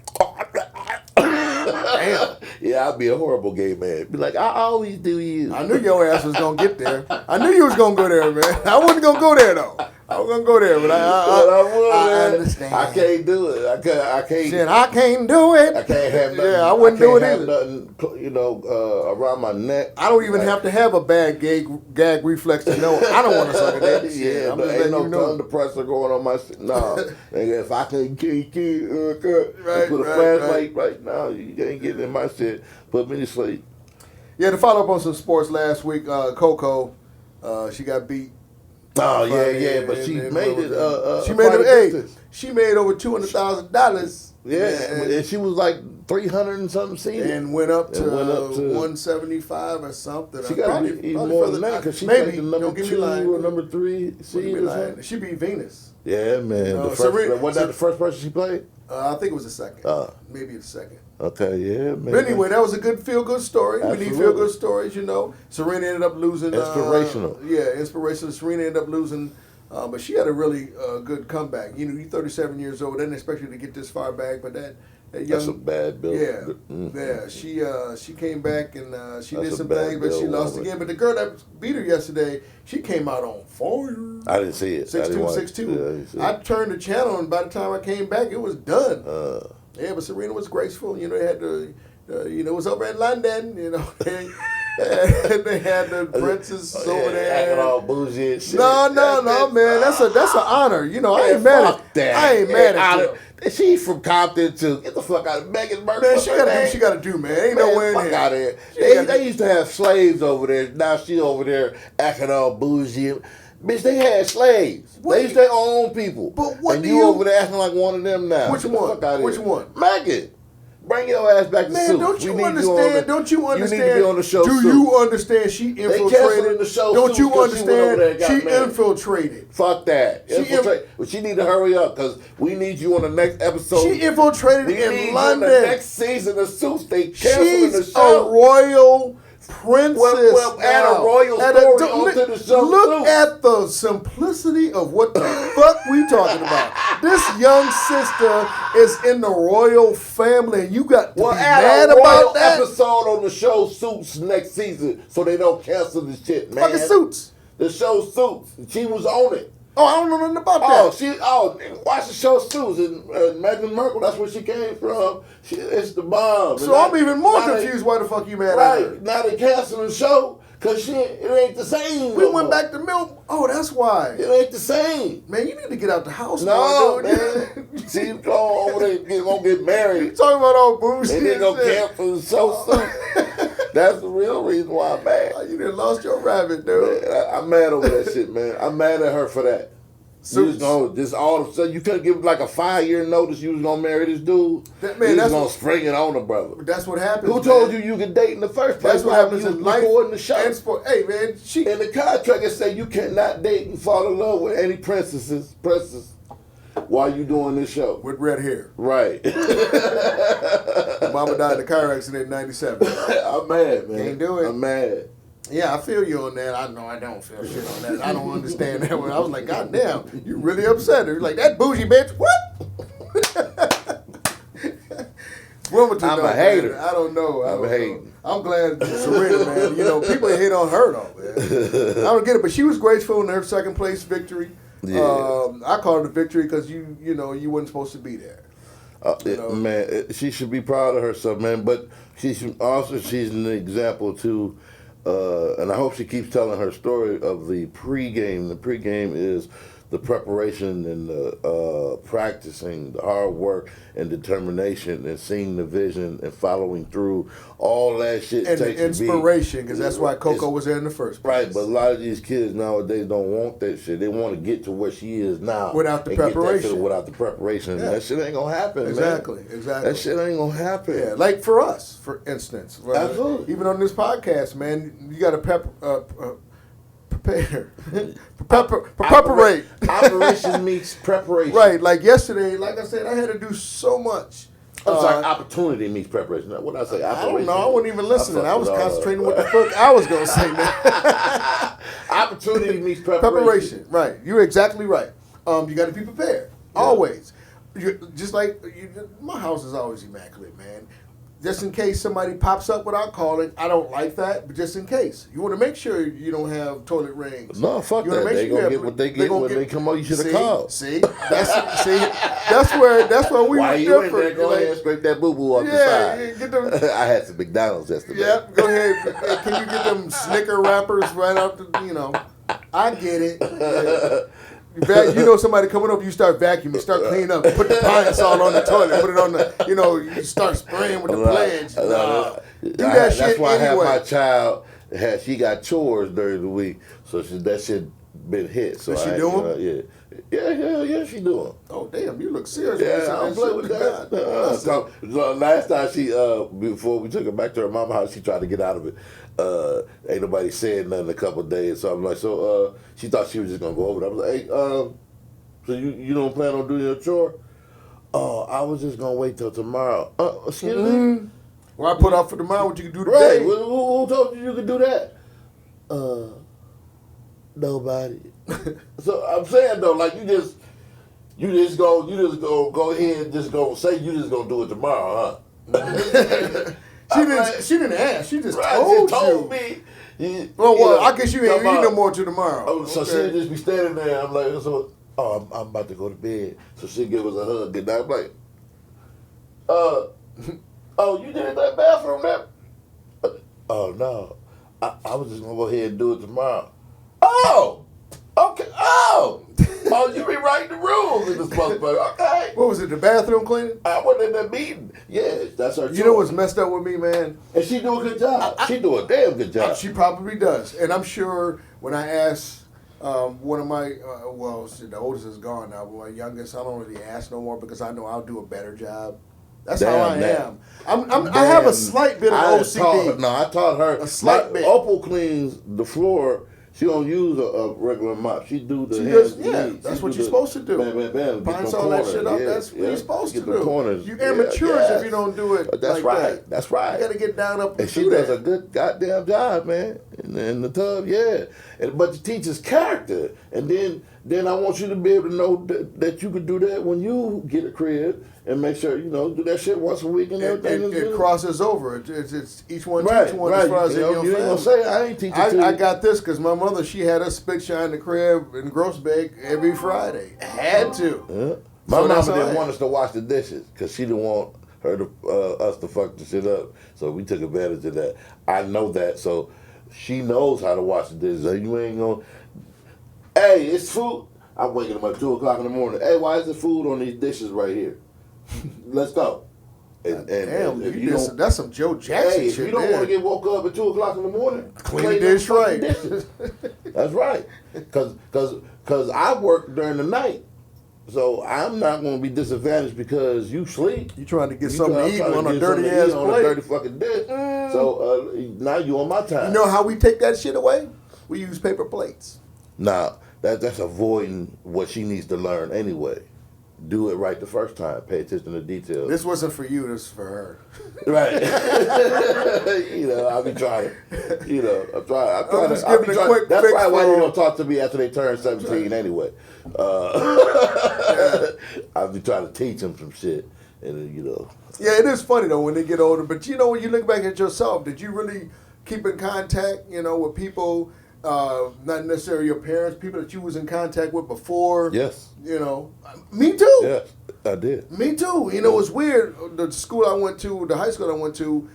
Damn. Yeah, I'd be a horrible gay man. Be like, I always do you. I knew your ass was gonna get there. I knew you was gonna go there, man. I wasn't gonna go there though. I was gonna go there, but I understand. I can't do it. I can't. Shit, I can't do it. I can't have nothing. Yeah, I wouldn't do it either. Nothing, around my neck. I don't even have to have a bad gag reflex to know I don't want to suck a dick. Yeah, but ain't no tongue depressor going on my shit. No, if I can put a flashlight right now, you ain't getting in my shit. Put me to sleep. Yeah, to follow up on some sports last week, Coco, she got beat. Oh yeah, but she made it. She made over $200,000. Yeah, and she was like 300 and something seated, and went up to 175 or something. She got even more than that because she maybe the number 2 or number 3 seed. She beat Venus. Yeah, man. Wasn't that the first person she played? I think it was the second. Maybe the second. Okay, yeah, man. But anyway, that was a good feel-good story. Absolutely. We need feel-good stories, you know. Serena ended up losing. Inspirational. Inspirational. Serena ended up losing, but she had a really good comeback. You know, you're 37 years old. I didn't expect you to get this far back, but that young. That's a bad build. Yeah, yeah. She came back and she did some things, but she lost again. But the girl that beat her yesterday, she came out on fire. I didn't see it. 6-2. I turned the channel, and by the time I came back, it was done. Yeah, but Serena was graceful. You know, they had the, it was over in London. You know, they had the princess over there. Acting all bougie and shit. No, man. That's an honor. You know, I ain't mad at that. I ain't mad at you. She's from Compton too. Get the fuck out of Megan Burke. Man, she gotta do, man. Ain't no way in fuck here. Out of here. They used to have slaves over there. Now she over there acting all bougie. Bitch, they had slaves. They used to own people. But what and you over there acting like one of them now. Which one? Which one? Megan. Bring your ass back to suit. Don't you understand? Don't you understand? You need to be on the show. Do you understand? She infiltrated the show. Don't you understand? She infiltrated. Fuck that. She need to hurry up because we need you on the next episode. She infiltrated in London. On the next season of Suits. They canceling the show. She's a royal princess. Well, add a royal story onto the show. Look at the simplicity of what the fuck we talking about. This young sister is in the royal family, and you got to be mad about that. Episode on the show Suits next season, so they don't cancel the shit, man. Fucking Suits. The show Suits. She was on it. Oh, I don't know nothing about that. Watch the show Suits and Meghan Markle. That's where she came from. It's the bomb. So I'm even more confused. Why the fuck you mad at her? Right now they canceling the show because it ain't the same. We went back to milk. Oh, that's why. It ain't the same. Man, you need to get out the house. No, man. She's going over there gonna get married. You talking about all bullshit? And they gonna cancel the show Suits. That's the real reason why I'm mad. You done lost your rabbit, dude. Man, I'm mad over that shit, man. I'm mad at her for that. You was gonna, just all of a sudden, you couldn't give like a 5-year notice you was gonna marry this dude. You was gonna spring it on her, brother. That's what happens. Who told you could date in the first place? That's what happens in life. Recording the show. And sport. Hey, man, in the contract it say you cannot date and fall in love with any princesses while you doing this show. With red hair. Right. Mama died in a car accident in 97. I'm mad, man. Can't do it. I'm mad. Yeah, I feel you on that. I know I don't feel shit on that. I don't understand that one. I was like, God damn, you really upset her. Like, that bougie bitch, what? I'm a hater. Man. I don't know. I'm hating. I'm glad Serena, man. You know, people hate on her though, man. I don't get it, but she was graceful in her second place victory. Yeah. I call it a victory because you weren't supposed to be there. Man, she should be proud of herself, man. But she's an example too. And I hope she keeps telling her story of the pregame. The pregame is the preparation and the practicing, the hard work and determination and seeing the vision and following through. All that shit and takes the inspiration, because that's why Coco was there in the first place. Right, but a lot of these kids nowadays don't want that shit. They want to get to where she is now. Without the preparation. Without the preparation. Yeah. That shit ain't going to happen, Exactly. man. That shit ain't going to happen. Yeah, like for us, for instance. Absolutely. Even on this podcast, man, you got to prepare. Preparate. Operation meets preparation. Right, like yesterday, like I said, I had to do so much. I'm sorry, opportunity meets preparation. What did I say? I don't know. I wasn't even listening. I was concentrating what the fuck I was going to say, man. Opportunity meets preparation. Preparation, right. You're exactly right. You got to be prepared. Yeah. Always. My house is always immaculate, man. just in case somebody pops up without calling. I don't like that, but just in case. You want to make sure you don't have toilet rings. No, fuck you that. They sure gonna get what they get when they come out. You should have called. See, that's where we Why were you different. in there? Go ahead and scrape that boo boo off the side. Get them. I had some McDonald's yesterday. Yep, go ahead. Can you get them Snicker wrappers right out the, I get it. You know somebody coming up, you start vacuuming, start cleaning up, put the pine salt on the toilet, put it on the, you start spraying with the pledge. Do that shit That's why anyway. I have my child, she got chores during the week, so that shit been hit. So Is she doing? Yeah, she doing. Oh, damn, you look serious. Yeah, I'm playing with that. So last time before we took her back to her mama's house, she tried to get out of it. Ain't nobody said nothing a couple of days, so I'm like, she thought she was just gonna go over there. I was like, hey, so you don't plan on doing your chore? Oh, I was just gonna wait till tomorrow. Excuse me? Well, I put off for tomorrow what you can do today. Right, who told you could do that? Nobody. So I'm saying though, like you just go ahead and just go say you just gonna do it tomorrow, huh? She didn't ask. She just told me. Well, I guess you ain't eat no more till tomorrow. Oh, so she'll just be standing there. I'm like, I'm about to go to bed. So she'll give us a hug, and I'm like, oh, you did it in that bathroom there? Oh no, I was just gonna go ahead and do it tomorrow. Oh, okay. Oh, you rewriting the rules in this motherfucker. Okay. What was it? The bathroom cleaning? I wasn't in that meeting. Yeah, that's her. You know what's messed up with me, man? And she do a good job. She do a damn good job. She probably does. And I'm sure when I ask one of my, the oldest is gone now, but my youngest, I don't really ask no more because I know I'll do a better job. That's how I am. I have a slight bit of OCD. I taught her. A slight bit. Opal cleans the floor. She don't use a regular mop. She do the that's what you're supposed to do. Bam. Pints all that shit up. That's what you're supposed to do. Corners. You amateurs if you don't do it. That's like right. That. That's right. You got to get down up. And she does a good goddamn job, man. In the tub, but the teaches character, and then I want you to be able to know that you could do that when you get a crib and make sure do that shit once a week and everything. It crosses over. It's each one right, teach one right. as far as you ain't gonna say I ain't teaching. I got this because my mother, she had us spit shine the crib in Grossbeck every Friday. Had to. Yeah. My mama didn't want us to wash the dishes because she didn't want her to us to fuck the shit up. So we took advantage of that. I know that, so she knows how to wash the dishes. So you ain't gonna. Hey, it's food. I'm waking up at 2 o'clock in the morning. Hey, why is there food on these dishes right here? Let's go. And damn, that's some Joe Jackson shit. If you don't want to get woke up at 2 o'clock in the morning, clean the dish right. That's right. Because I work during the night. So I'm not going to be disadvantaged because you sleep. You trying to get something to eat on a dirty ass plate. On a dirty fucking dish. So now you on my time. You know how we take that shit away? We use paper plates. Nah, that's avoiding what she needs to learn anyway. Do it right the first time. Pay attention to details. This wasn't for you. This is for her. Right. I'll be trying. I'm trying. I'm just giving a quick That's fix probably why for you don't talk to me after they turn 17 anyway. I'll be trying to teach them some shit, and Yeah, it is funny though when they get older. But when you look back at yourself, did you really keep in contact? With people. Not necessarily your parents, people that you was in contact with before. Yes. Me too. Yes, I did. Me too. It's weird. The school I went to, the high school I went to,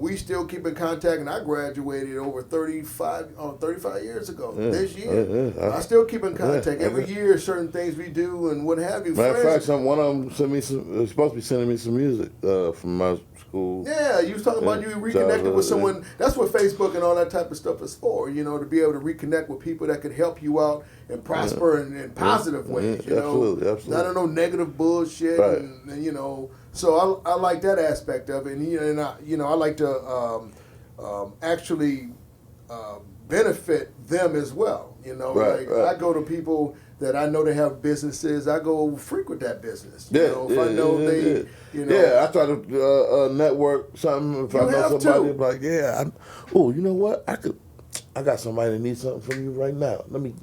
we still keep in contact, and I graduated over 35 years ago. This year, I still keep in contact. Every year, certain things we do and what have you. Matter of fact, one of them sent me supposed to be sending me some music from my school. Yeah, you was talking about you reconnected with someone. That's what Facebook and all that type of stuff is for. To be able to reconnect with people that could help you out and prosper in positive ways. Absolutely. Not on no negative bullshit. Right. And so I like that aspect of it, and I like to actually benefit them as well. Right. I go to people that I know they have businesses. I go frequent that business. If I know they. I try to network something. If I know somebody, I'm like, you know what? I got somebody that needs something from you right now. Let me.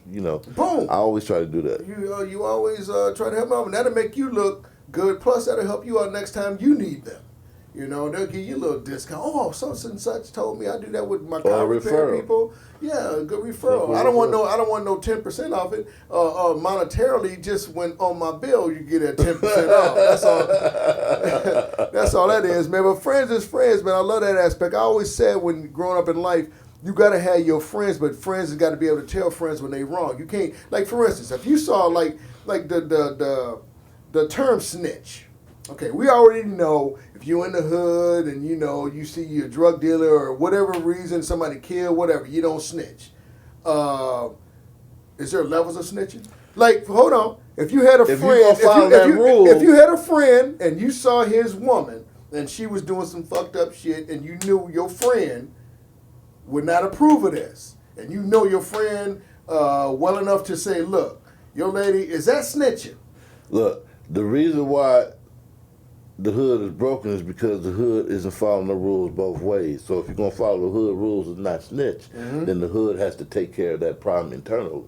Boom. I always try to do that. You always try to help them out, and that'll make you look good. Plus, that'll help you out next time you need them. You know, they'll give you a little discount. Oh, such and such told me I do that with my car repair referral. people. Yeah, a good referral. I don't want no 10% off it. Monetarily, just when on my bill you get a 10% off. That's all. That's all that is, man. But friends is friends, man. I love that aspect. I always said when growing up in life, you gotta have your friends, but friends has got to be able to tell friends when they wrong. You can't, like for instance, if you saw like the term snitch. Okay, we already know if you in the hood and you know you see your drug dealer or whatever reason somebody killed, whatever, you don't snitch. Is there levels of snitching? Like, hold on, if you had a friend, if you had a friend and you saw his woman and she was doing some fucked up shit and you knew your friend would not approve of this, and you know your friend well enough to say, look, your lady, is that snitching? Look, the reason why the hood is broken is because the hood isn't following the rules both ways. So if you're going to follow the hood rules and not snitch, then the hood has to take care of that problem internally.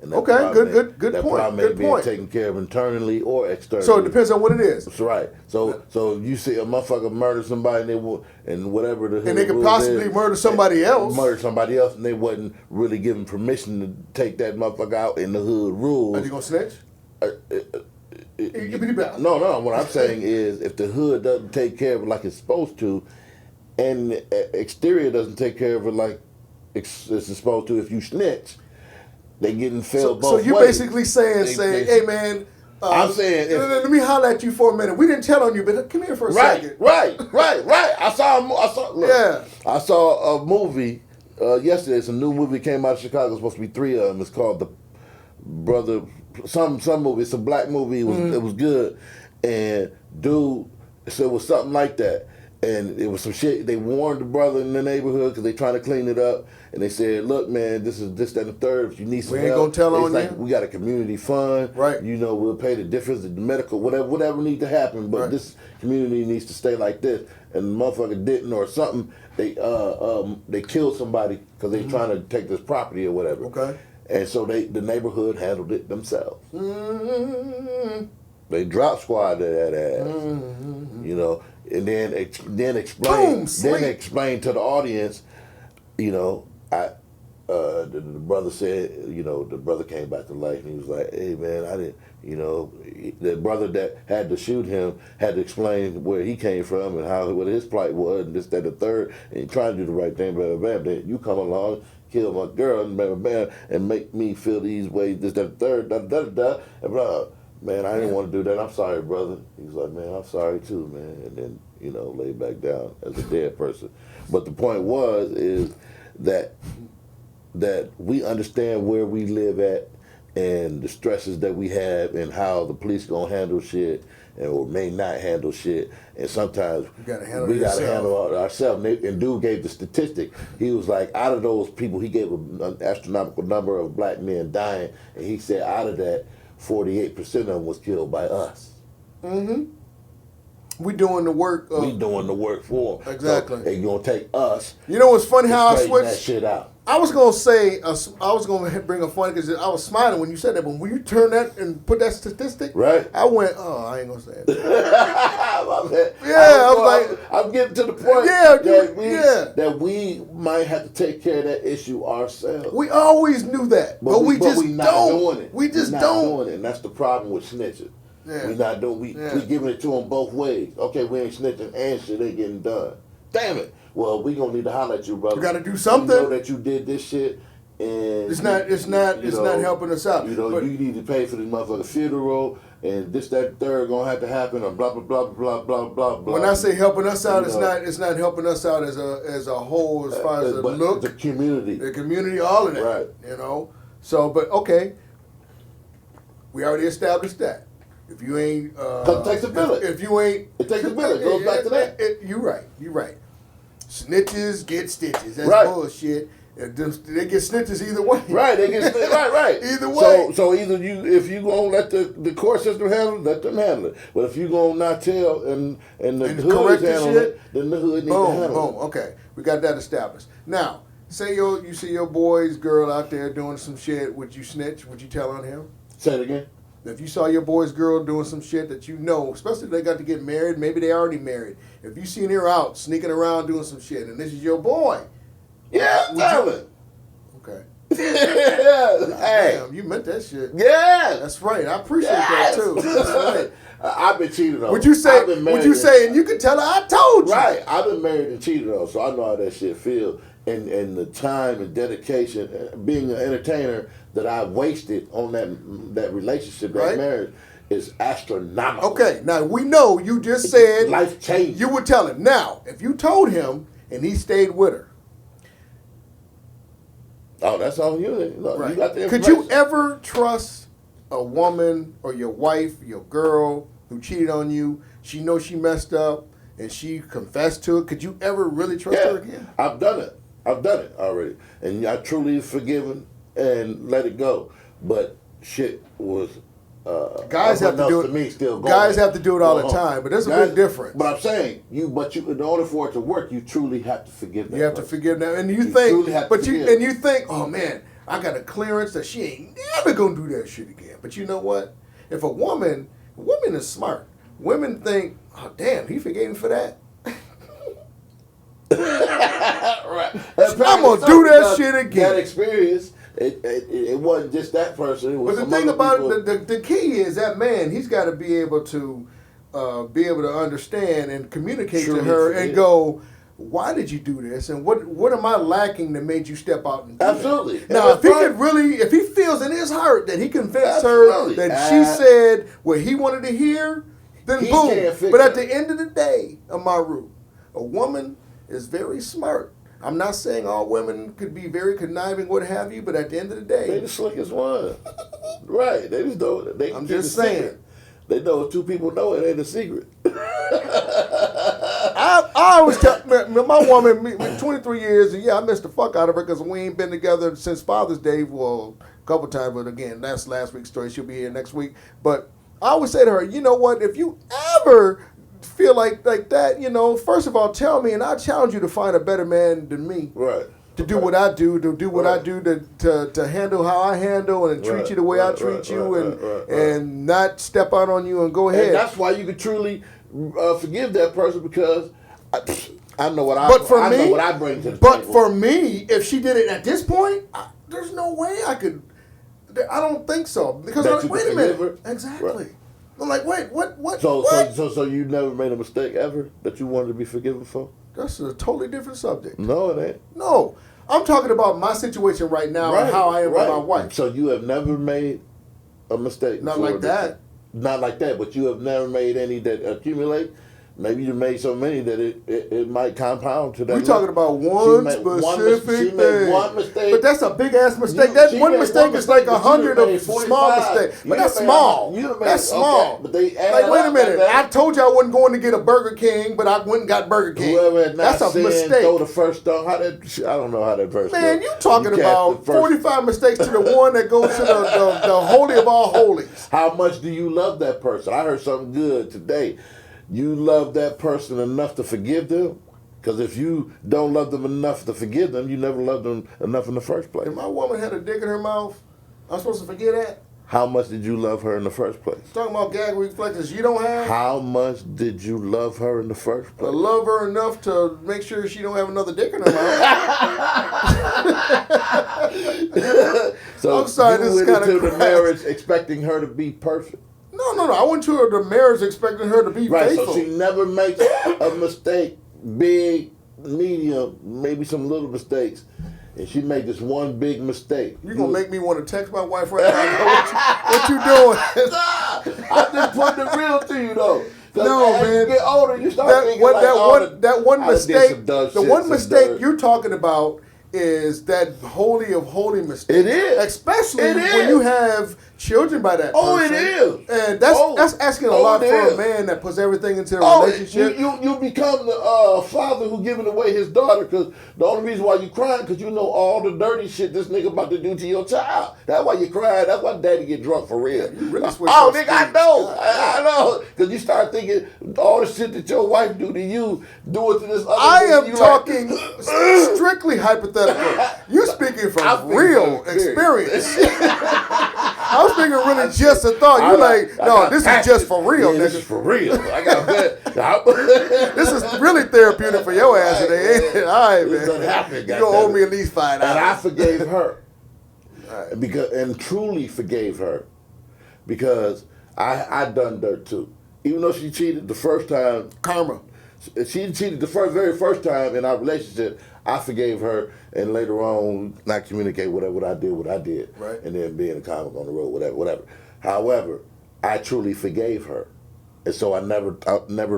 And that okay, good that point. problem Good ain't being point. taken care of internally or externally. So it depends on what it is. That's right. So you see a motherfucker murder somebody and whatever the hood and they could rule possibly is, murder somebody else. Murder somebody else, and they wasn't really given permission to take that motherfucker out in the hood rules. Are you gonna snitch? No. What I'm saying is, if the hood doesn't take care of it like it's supposed to, and the exterior doesn't take care of it like it's supposed to, if you snitch, they getting failed both ways. So you're basically saying, hey man, I'm saying, let me holler at you for a minute. We didn't tell on you, but come here for a second. Right. I saw a movie yesterday. It's a new movie came out of Chicago. It's supposed to be 3 of them. It's called The Brother. Some movie. It's a black movie. It was good, and dude, so it was something like that. And it was some shit. They warned the brother in the neighborhood because they trying to clean it up. And they said, "Look, man, this, that, and the third. If you need some help, we ain't gonna tell on you. We got a community fund, right? You know, we'll pay the difference, the medical, whatever needs to happen. But this community needs to stay like this." And the motherfucker didn't, or something. They killed somebody because they trying to take this property or whatever. Okay. And so the neighborhood handled it themselves. They drop squad that ass, you know, and then explain to the audience, you know, the brother said, you know, the brother came back to life and he was like, hey man, I didn't, you know, the brother that had to shoot him had to explain where he came from and what his plight was and this, that, and the third, and he tried to do the right thing, blah, blah, blah. Then you come along, kill my girl, and blah, blah, blah, and make me feel these ways, this, that, and the third, da, da, da, da, and blah. Man, I didn't want to do that. I'm sorry, brother. He's like, man, I'm sorry too, man. And then, you know, lay back down as a dead person. But the point is that we understand where we live at and the stresses that we have and how the police gonna handle shit or may not handle shit. And sometimes we gotta handle it ourselves. And dude gave the statistic. He was like, out of those people, he gave an astronomical number of black men dying, and he said out of that, 48% of them was killed by us. We doing the work. We doing the work for them. Exactly. So, it's gonna take us. You know what's funny? How I switched that shit out. I was gonna say, I was gonna bring a funny because I was smiling when you said that, but when you turn that and put that statistic, right? I went, oh, I ain't gonna say it. I was like, I'm getting to the point that we might have to take care of that issue ourselves. We always knew that, but we just don't. Doing it. We just don't. Doing it, and that's the problem with snitching. Yeah. We not doing. We giving it to them both ways. Okay, we ain't snitching and shit ain't getting done. Damn it. Well, we gonna need to holler at you, brother. You gotta do something. You know that you did this shit, and it's not helping us out. You know, you need to pay for this motherfucker's funeral, and this, that, third gonna have to happen, or blah blah blah blah blah blah blah. When I say helping us out, it's not helping us out as a whole, as far as the look, the community, all of that, right? You know. So, but okay, we already established that. If you ain't, it takes a village. If you ain't, it takes a village. It goes back to that. You're right. Snitches get stitches. That's right. bullshit. They get snitches either way. Right, they get right. Either way. So either if you gonna let the court system handle it, let them handle it. But if you gonna not tell and the hood handle it, then the hood needs to handle it. Boom. Okay, we got that established. Now, say you see your boy's girl out there doing some shit. Would you snitch? Would you tell on him? Say it again. If you saw your boy's girl doing some shit that you know, especially if they got to get married, maybe they already married. If you seen her out sneaking around doing some shit, and this is your boy, tell it. Okay. Hey. Damn, you meant that shit. Yeah. That's right. I appreciate that too. That's right. I've been cheated on. Would you say, and you could tell her I told you? Right. I've been married and cheated on, so I know how that shit feels. And the time and dedication, being an entertainer that I wasted on that relationship, that marriage, is astronomical. Okay, now we know you just said life changing. You would tell him. Now, if you told him and he stayed with her. Oh, that's all you. Look, right. You got the information. Could you ever trust a woman or your wife, your girl who cheated on you? She knows she messed up and she confessed to it. Could you ever really trust her again? I've done it. I've done it already. And I truly forgiven and let it go. But shit was guys have to do it. Me still going. Guys have to do it all the time, but there's a big difference. But I'm saying in order for it to work, you truly have to forgive that. You have to forgive them, and you think, you think, oh man, I got a clearance that she ain't never gonna do that shit again. But you know what? If a woman is smart. Women think, oh damn, he forgave me for that. Right. I'm gonna do that shit again. That experience. It wasn't just that person. It was but the thing about it, the key is that man, he's got to be able to understand and communicate to her and go, why did you do this? And what am I lacking that made you step out and do Absolutely. That? Now, if he feels in his heart that he convinced her that she said what he wanted to hear, then boom. But at the end of the day, Amaru, a woman is very smart. I'm not saying all women could be very conniving, what have you, but at the end of the day, they the slickest one. Right. They just know it. I'm just saying. Secret. They know if two people know it ain't a secret. I always tell my woman, 23 years, and I missed the fuck out of her because we ain't been together since Father's Day. Well, a couple times, but again, that's last week's story. She'll be here next week. But I always say to her, you know what? If you ever feel like that, first of all, tell me, and I challenge you to find a better man than me. Right. To do what I do, I do, to handle how I handle and treat you the way I treat you, and not step out on you and go ahead. And that's why you can truly forgive that person because I know what I know what I bring to the table. But for me, if she did it at this point, there's no way I could. I don't think so because wait a minute, exactly. Right. I'm like, wait, what? So you never made a mistake ever that you wanted to be forgiven for? That's a totally different subject. No, it ain't. No, I'm talking about my situation right now and how I am with my wife. So you have never made a mistake. Not like that. Not like that, but you have never made any that accumulate. Maybe you made so many that it might compound to that. We're talking about one specific thing. One mistake. But that's a big ass mistake. That one mistake is like 100 of small mistakes. But that's small. That's small. But they like, wait a minute. I told you I wasn't going to get a Burger King, but I went and got Burger King. That's a mistake. Throw the first stone. I don't know how that verse goes. Man, you talking about 45 mistakes to the one that goes to the holy of all holies. How much do you love that person? I heard something good today. You love that person enough to forgive them? Because if you don't love them enough to forgive them, you never loved them enough in the first place. If my woman had a dick in her mouth, I'm supposed to forget that? How much did you love her in the first place? Talking about gag reflexes you don't have? How much did you love her in the first place? I love her enough to make sure she don't have another dick in her mouth. So I'm sorry, you went into the marriage expecting her to be perfect? No. I went to the marriage expecting her to be faithful. So she never makes a mistake, big, medium, maybe some little mistakes. And she made this one big mistake. You're going to make me want to text my wife right now. What you doing? I'm just putting it real to you, though. No, as man. you get older, you start thinking that one mistake. The one mistake you're talking about is that holy of holy mistake. It is. Especially when you have children by that person. Oh, it is. And that's asking a lot for a man that puts everything into a relationship. You become the father who giving away his daughter because the only reason why you crying because you know all the dirty shit this nigga about to do to your child. That's why you crying. That's why daddy get drunk for real. You really nigga, I know. I know. Because you start thinking all the shit that your wife do to you, do it to this other I am talking strictly hypothetical. You're speaking from real experience. I was thinking really just a thought. You like, no, this is just for real, yeah, nigga. This is for real. I got bet. This is really therapeutic for your ass today, ain't it? All right, This doesn't man. happen, You gonna owe me at least $5. And I forgave her. And truly forgave her. Because I done dirt too. Even though she cheated the first time. Karma. She cheated the very first time in our relationship. I forgave her, and later on, not communicate what I did, right? And then being a comic on the road, whatever. However, I truly forgave her, and so I never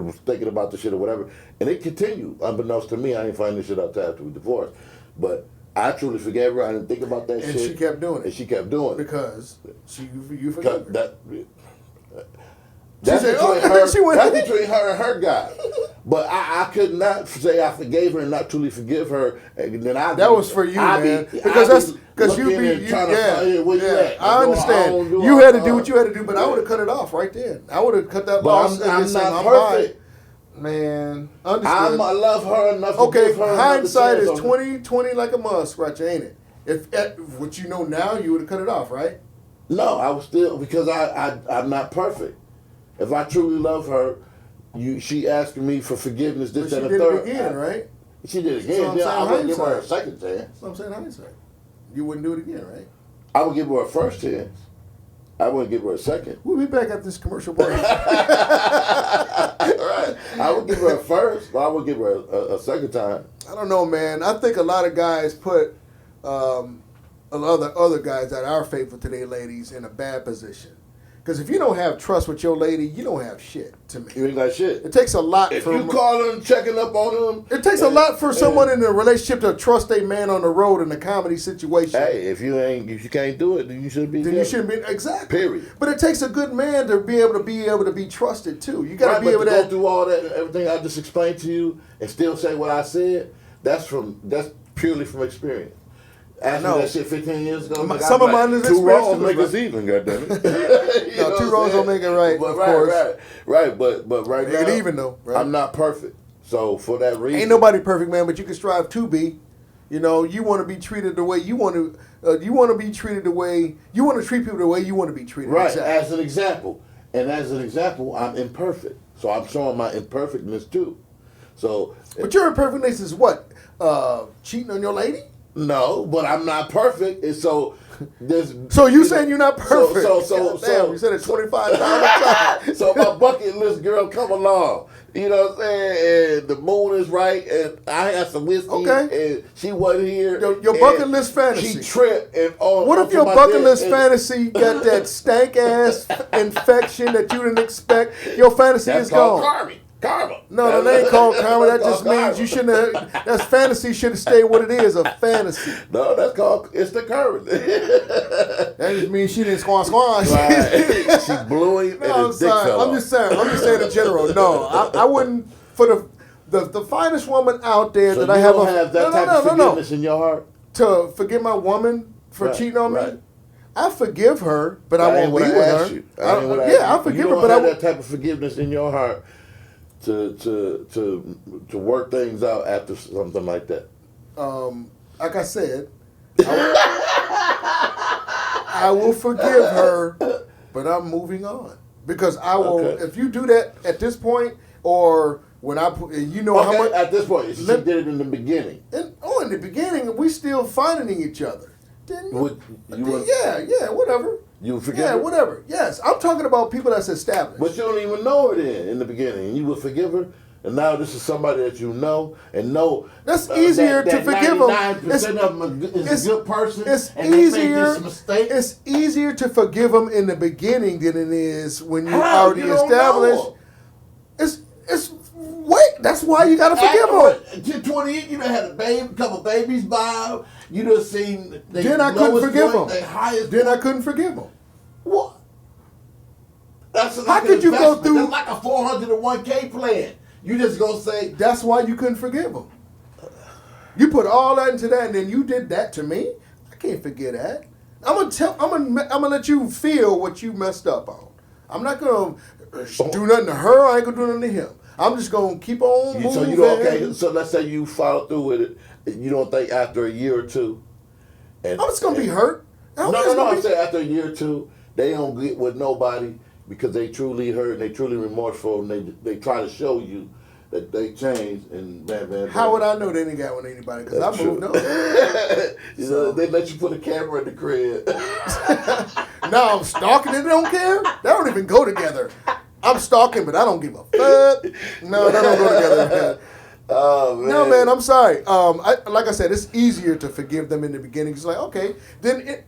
was thinking about the shit or whatever, and it continued. Unbeknownst to me, I didn't find this shit out till after we divorced, but I truly forgave her. I didn't think about that shit, and she kept doing it. And she kept doing it because you forgave her. That's between her and her guy. But I could not say I forgave her and not truly forgive her. And then that was for you, man. Because you I understand. You had to do what you had to do, but I would have cut it off right then. I would have cut that loss. I'm not perfect. Man, understood. I love her enough to give her hindsight is 20/20 like a mud scratcher, ain't it? If what you know now, you would have cut it off, right? No, I was still, because I'm not perfect. If I truly love her, she asking me for forgiveness, this, that, and the third. She did it again, right? She did it again. I wouldn't give her a second chance. That's what I'm saying, hindsight. You wouldn't do it again, right? I would give her a first chance. I wouldn't give her a second. We'll be back at this commercial break. Right. I would give her a first, but I would give her a second time. I don't know, man. I think a lot of guys put other guys that are faithful to their ladies in a bad position. Because if you don't have trust with your lady, you don't have shit, to me. You ain't got shit. It takes a lot if you call them, checking up on them. It takes a lot for someone in a relationship to trust a man on the road in a comedy situation. Hey, if you can't do it, then you shouldn't be. Then you shouldn't be, exactly. Period. But it takes a good man to be able to be trusted too. You got to be able to go through all that and everything I just explained to you and still say what I said. That's purely from experience. I know that shit 15 years ago. Some of mine is two wrongs make us even, goddammit. No, two wrongs don't make it right, of course. Right, but right now, make it even though. Right? I'm not perfect, so for that reason, ain't nobody perfect, man. But you can strive to be. You know, you want to be treated the way you want to. You want to be treated the way you want to treat people the way you want to be treated. Right. Exactly. As an example, I'm imperfect, so I'm showing my imperfectness too. So, but your imperfectness is what? Cheating on your lady? No, but I'm not perfect, and so there's. So you saying you're not perfect? So you said it 25 times. So my bucket list girl come along. You know what I'm saying? And the moon is right, and I had some whiskey, and she wasn't here. Your bucket list fantasy. She tripped, and what if your bucket list fantasy got that stank ass infection that you didn't expect? Your fantasy is gone. Karma. No, that ain't called karma. That just means you shouldn't have. That's fantasy should have stayed what it is, a fantasy. No, it's the current. That just means she didn't squash. Right. She blew him and his dick fell off. I'm just saying in general. No, I wouldn't, for the finest woman out there so that I have. You don't have that type of forgiveness in your heart? To forgive my woman for cheating on me? I forgive her, but I won't be with her. I forgive her, but I have that type of forgiveness in your heart to work things out after something like that. Like I said, I will forgive her, but I'm moving on because I will. Okay. If you do that at this point, or when how much at this point, she did it in the beginning. In the beginning, we still finding each other. Yeah, whatever. You forgive her? her? Whatever. Yes, I'm talking about people that's established. But you don't even know her in the beginning. You would forgive her, and now this is somebody that you know and know. That's easier to forgive them. 99% of them is a good person. It's and easier. They make this mistake. It's easier to forgive them in the beginning than it is when you already established. That's why you gotta forgive them. 28, you done had a couple babies by. You done seen. Then I couldn't forgive them. Then I couldn't forgive them. What? How could you go through? That's like a 401k plan. You just gonna say that's why you couldn't forgive them. You put all that into that, and then you did that to me. I can't forget that. I'm gonna let you feel what you messed up on. I'm not gonna do nothing to her. I ain't gonna do nothing to him. I'm just gonna keep on moving. So let's say you follow through with it. You don't think after a year or two, I'm just gonna be hurt. No. I'm saying after a year or two, they don't get with nobody because they truly hurt and they truly remorseful and they try to show you that they changed and man. How would I know they didn't got with anybody? Because I moved on. You know, they let you put a camera in the crib. Now I'm stalking and they don't care? They don't even go together. I'm stalking, but I don't give a fuck. No, they don't go together, man. Oh, man. No, man, I'm sorry. Like I said, it's easier to forgive them in the beginning. It's like, okay, then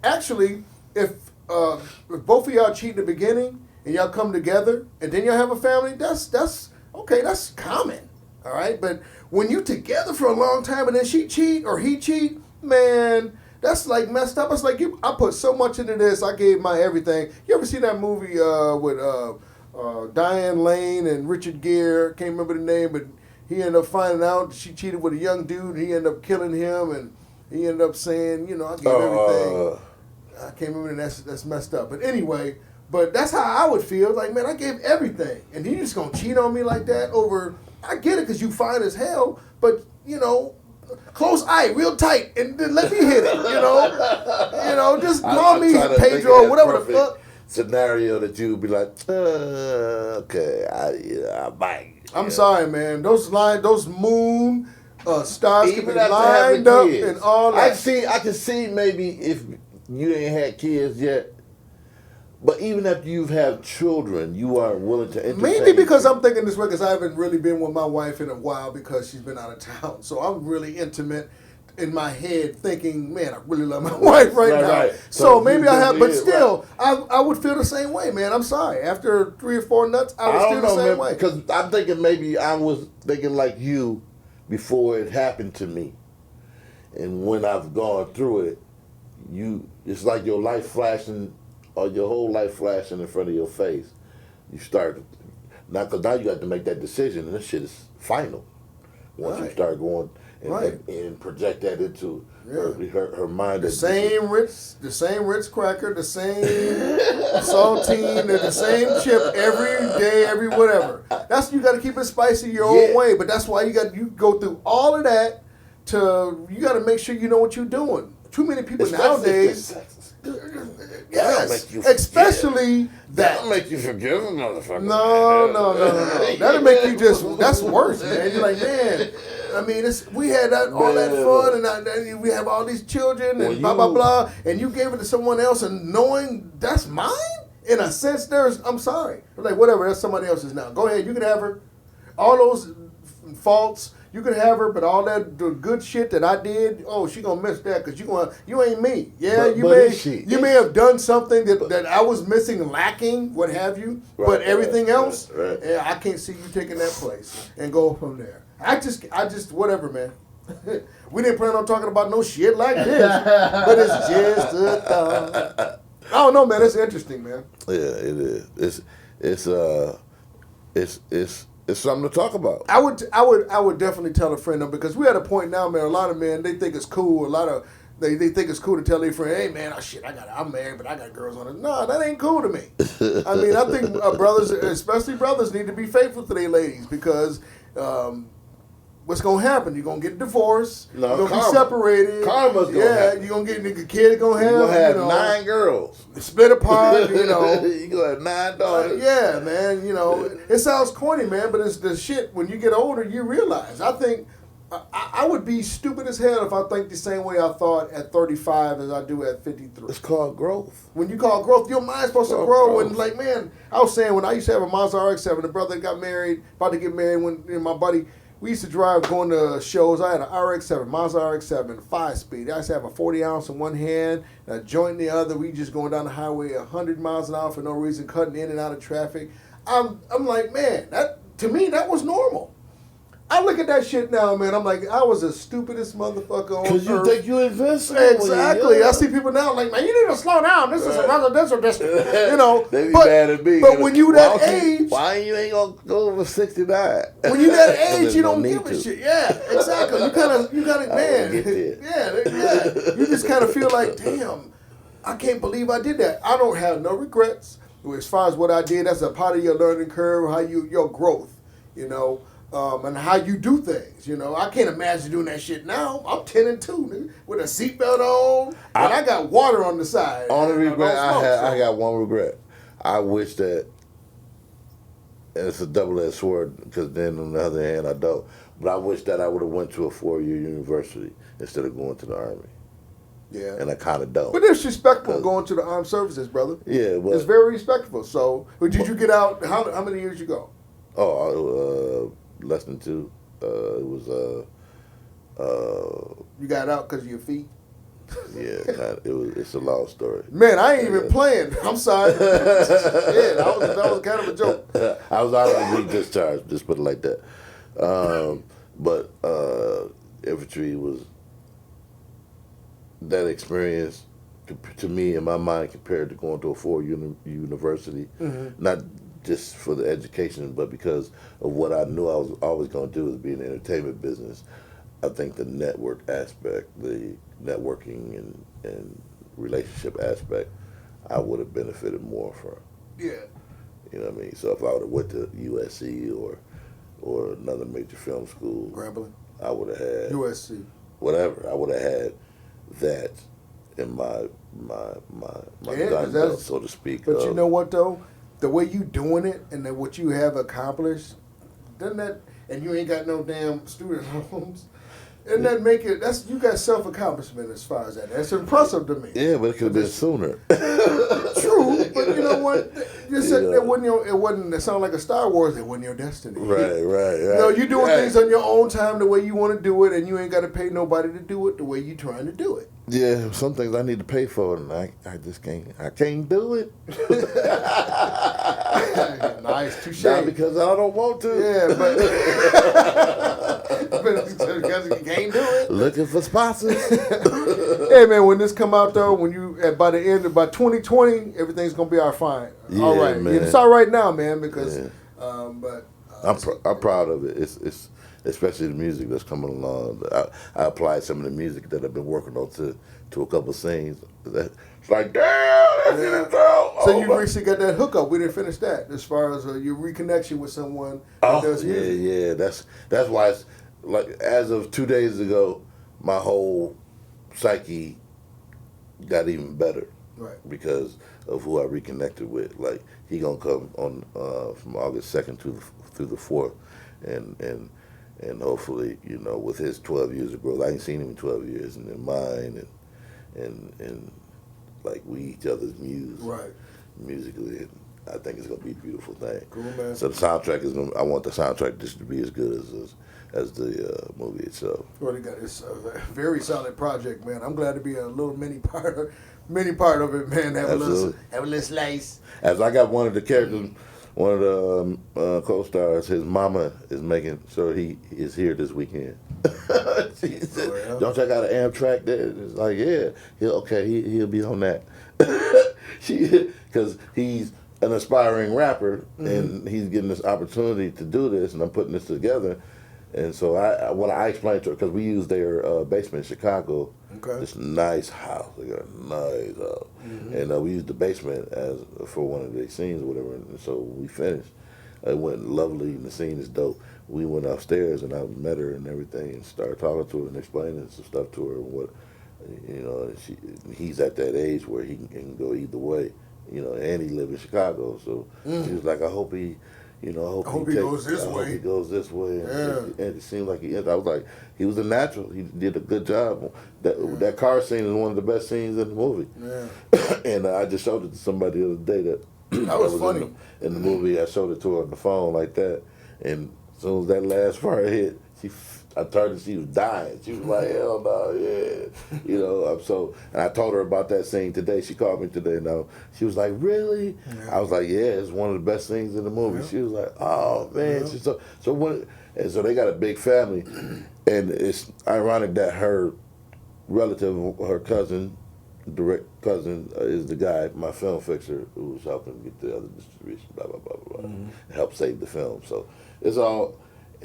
if both of y'all cheat in the beginning and y'all come together and then y'all have a family, that's okay, that's common, all right? But when you together for a long time and then she cheat or he cheat, man, that's like messed up. It's like I put so much into this. I gave my everything. You ever see that movie with Diane Lane and Richard Gere? Can't remember the name, but he ended up finding out she cheated with a young dude. He ended up killing him, and he ended up saying, you know, I gave everything. I can't remember, and that's messed up. But anyway, but that's how I would feel. Like, man, I gave everything, and you just gonna cheat on me like that over? I get it, because you fine as hell, but you know, close eye, real tight, and then let me hit it. You know, just call me Pedro or whatever the fuck. Scenario that you would be like, okay, I might. I'm sorry, man. Those moon stars can be lined up and all that. I can see maybe if you ain't had kids yet, but even after you've had children, you aren't willing to entertain. Maybe because I'm thinking this way because I haven't really been with my wife in a while because she's been out of town. So I'm really intimate in my head thinking, man, I really love my wife right now. Right. So maybe I have, but still, right. I would feel the same way, man. I'm sorry. After 3 or 4 nuts, I would feel the same way. Because I'm thinking maybe I was thinking like you before it happened to me. And when I've gone through it, it's like your life flashing, or your whole life flashing in front of your face. You start, because now you got to make that decision, and this shit is final. Once you start going and project that into her mind. The same Ritz cracker, the same saltine, the same chip every day, every whatever. That's, you got to keep it spicy your own way. But that's why you go through all of that you got to make sure you know what you're doing. Too many people nowadays. Yes, especially that. That'll make you forgive a motherfucker. No. That'll make you that's worse, man. You're like, man, I mean, we had all that fun, and we have all these children, and blah, blah, blah, and you gave it to someone else, and knowing that's mine? In a sense, I'm sorry. I'm like, whatever, that's somebody else's now. Go ahead, you can have her. All those faults, you can have her, but all that the good shit that I did, she gonna miss that because you ain't me. Yeah, you may have done something that I was missing, lacking, what have you. Right, but everything else, yeah, I can't see you taking that place and go from there. I just whatever, man. We didn't plan on talking about no shit like this, but it's just a thought. I don't know, man. It's interesting, man. Yeah, it is. It's something to talk about. I would definitely tell a friend though, because we're at a point now, man. A lot of men, they think it's cool. They think it's cool to tell their friend, hey man, I'm married, but I got girls on it. No, that ain't cool to me. I mean, I think brothers, especially brothers, need to be faithful to their ladies because what's gonna happen? You're gonna get divorced. You're gonna be separated. Karma's gonna happen. You're gonna get a kid. Gonna have. You're gonna have 9 girls. Split apart. You're gonna have 9 daughters. Yeah, man. It sounds corny, man, but it's the shit. When you get older, you realize. I think I would be stupid as hell if I think the same way I thought at 35 as I do at 53. It's called growth. When you call growth, your mind's supposed to grow. And like, man, I was saying when I used to have a Mazda RX-7, the brother got married, about to get married. When my buddy. We used to drive going to shows. I had an RX-7, Mazda RX-7, 5-speed. I used to have a 40-ounce in one hand, and a joint in the other. We just going down the highway 100 miles an hour for no reason, cutting in and out of traffic. I'm like, man, to me, that was normal. I look at that shit now, man. I'm like, I was the stupidest motherfucker on earth. Because you think you're invincible. Exactly. I see people now like, man, you need to slow down. This is a residential district. They be mad at me. But when you that age. Why you ain't going to go over 69? When you that age, you don't give a shit. Yeah, exactly. You kind of, man. Yeah. You just kind of feel like, damn, I can't believe I did that. I don't have no regrets. As far as what I did, that's a part of your learning curve, your growth, and how you do things. You know, I can't imagine doing that shit now. I'm 10 and 2, nigga, with a seatbelt on, and I got water on the side. Only regret I so. got one regret. I wish that, and it's a double-edged sword, because then on the other hand I don't. But I wish that I would have went to a 4-year university instead of going to the Army. Yeah. And I kind of don't. But it's respectful going to the armed services, brother. Yeah, but it's very respectful. So, but did you get out? How many years you go? Oh, less than 2. It was You got out because of your feet. Yeah, it's a long story. Man, I ain't even playing. I'm sorry. Yeah, that was kind of a joke. I was honorably discharged, just put it like that. But infantry was that experience to me in my mind compared to going to a 4-year university, not just for the education, but because of what I knew I was always going to do is be in the entertainment business. I think the network aspect, the networking and relationship aspect, I would have benefited more from. Yeah. You know what I mean? So if I would have went to USC or another major film school, Grambling, I would have had USC, whatever. I would have had that in my gun belt, so to speak. But you know what though? The way you doing it and then what you have accomplished, doesn't that? And you ain't got no damn student loans. And that make it? You got self-accomplishment as far as that. That's impressive to me. Yeah, but it could have been sooner. True, but you know what? You said it wasn't. It sounded like a Star Wars. It wasn't your destiny. Right. You know, you doing things on your own time the way you want to do it, and you ain't got to pay nobody to do it the way you trying to do it. Yeah, some things I need to pay for, and I just can't. I can't do it. Nice, touche. Not because I don't want to. Yeah, but because you can't do it. Looking for sponsors. Hey man, when this come out though, when you by the end of 2020, everything's gonna be all fine. Yeah, all right, man. it's all right now, man. Because, I'm proud of it. It's especially the music that's coming along. I applied some of the music that I've been working on to a couple scenes. It's like, damn, that's it. So you recently got that hookup. We didn't finish that as far as your reconnection with someone that does music. Yeah. That's why it's like as of 2 days ago, my whole psyche got even better. Right. Because of who I reconnected with. Like he gonna come on from August 2nd through the 4th, and hopefully, you know, with his 12 years of growth, I ain't seen him in 12 years, and then mine, and like we each other's muse, right, musically, and I think it's gonna be a beautiful thing. Cool, man. So the soundtrack is gonna. I want the soundtrack just to be as good as the movie itself. Well, it's a very solid project, man. I'm glad to be a little mini part of it, man. Have a little slice. As I got one of the characters. One of the co-stars, his mama is making sure he is here this weekend. She said, "Don't y'all got an Amtrak there?" It's like, yeah, he'll be on that. Because he's an aspiring rapper and he's getting this opportunity to do this, and I'm putting this together. And so when I explained to her, because we used their basement in Chicago, this nice house, they got a nice house, and we used the basement for one of their scenes or whatever, and so we finished. It went lovely, and the scene is dope. We went upstairs, and I met her and everything, and started talking to her and explaining some stuff to her, and what, you know, he's at that age where he can go either way, you know, and he lives in Chicago, so she was like, I hope he goes this way. He goes this way. And it seemed like I was like, he was a natural. He did a good job. That car scene is one of the best scenes in the movie. Yeah. And I just showed it to somebody the other day that was funny. In the movie, I showed it to her on the phone like that. And as soon as that last part hit, I turned and she was dying. She was like, hell no, yeah. You know, and I told her about that scene today. She called me today. Now she was like, really? Yeah. I was like, yeah, it's one of the best scenes in the movie. Yeah. She was like, oh man. Yeah. So they got a big family, and it's ironic that her relative, her cousin, direct cousin, is the guy, my film fixer, who was helping get the other distribution, blah blah blah blah, help save the film. So it's all.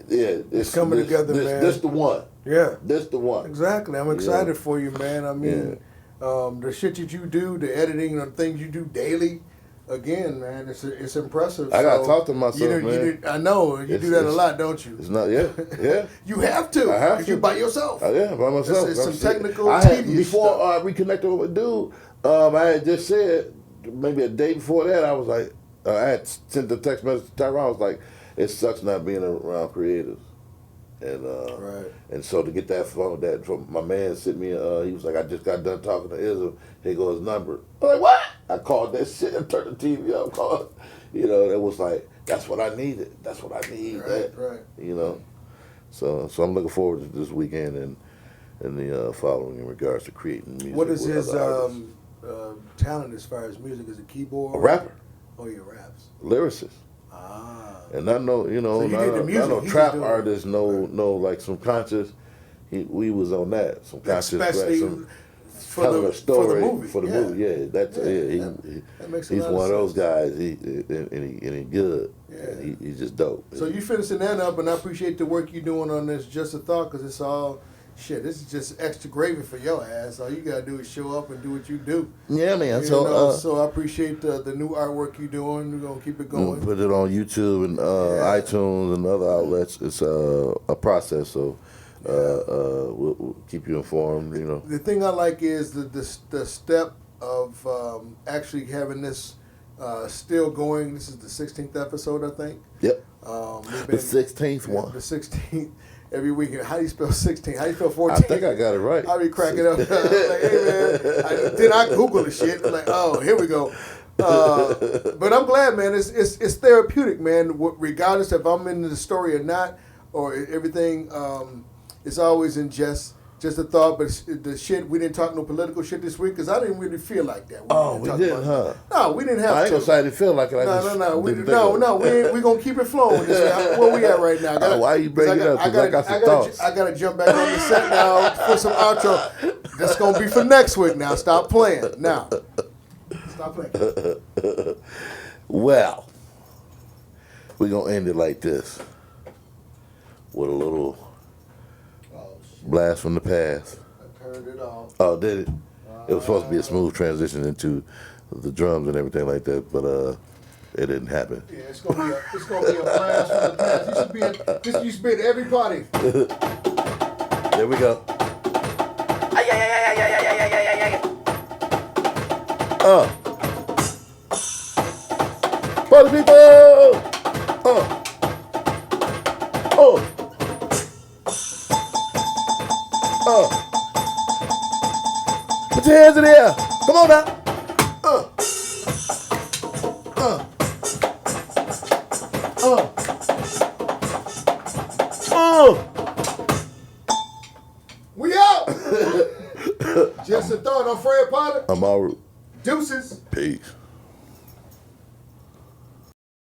Yeah, it's coming together, man. This the one. Yeah, this the one. Exactly. I'm excited for you, man. I mean, the shit that you do, the editing, the things you do daily. again, man, it's impressive. I gotta talk to myself, man. I know you do that a lot, don't you? It's not, yeah. You have to. I have to. You by yourself. Yeah, by myself. It's some technical. Before I reconnected with a dude, I had just said maybe a day before that I was like, I had sent the text message to Tyrone. I was like, it sucks not being around creators. And right. And so to get that phone, from my man sent me, he was like, I just got done talking to Israel. Here goes his number. I'm like, what? I called that shit and turned the TV up. Called, it was like, that's what I needed. That's what I need. Right. So I'm looking forward to this weekend and the following in regards to creating music. What is his talent as far as music? Is it keyboard? A rapper. Oh, he raps. Lyricist. And not no, so not no trap artist, no like some conscious. We was on that, some conscious, especially some for the story for the movie. Yeah, that's that makes he's one of those guys. He good. Yeah, and he's just dope. So you finishing that up, and I appreciate the work you're doing on this. Just a thought, because it's all. Shit, this is just extra gravy for your ass. All you gotta do is show up and do what you do. Yeah, man. So I appreciate the new artwork you're doing. We're gonna keep it going. Put it on YouTube and iTunes and other outlets. It's a process, so we'll keep you informed. The thing I like is the step of actually having this still going. This is the 16th episode, I think. Yep. The 16th one. The 16th. Every weekend. How do you spell 16? How do you spell 14? I think I got it right. I be cracking up. Like, hey, man. Then I Google the shit. I'm like, oh, here we go. But I'm glad, man. It's therapeutic, man. Regardless if I'm in the story or not, or everything, it's always in just a thought. But the shit, we didn't talk no political shit this week because I didn't really feel like that. We didn't, huh? No, we didn't have to. I ain't gonna say I didn't feel like it. No. We gonna keep it flowing. Where we at right now? Why you bring it up? Because I got some thoughts. I gotta jump back on the set now for some outro. That's gonna be for next week. Now stop playing. Now stop playing. Well, we're gonna end it like this with a little blast from the past. I turned it off. Oh, did it? It was supposed to be a smooth transition into the drums and everything like that, but it didn't happen. Yeah, it's gonna be a blast from the past. This used to be at every party. There we go. Party people! Put your hands in the air. Come on now. We out. Just a thought. I'm Fred Potter. I'm all. Deuces. Peace.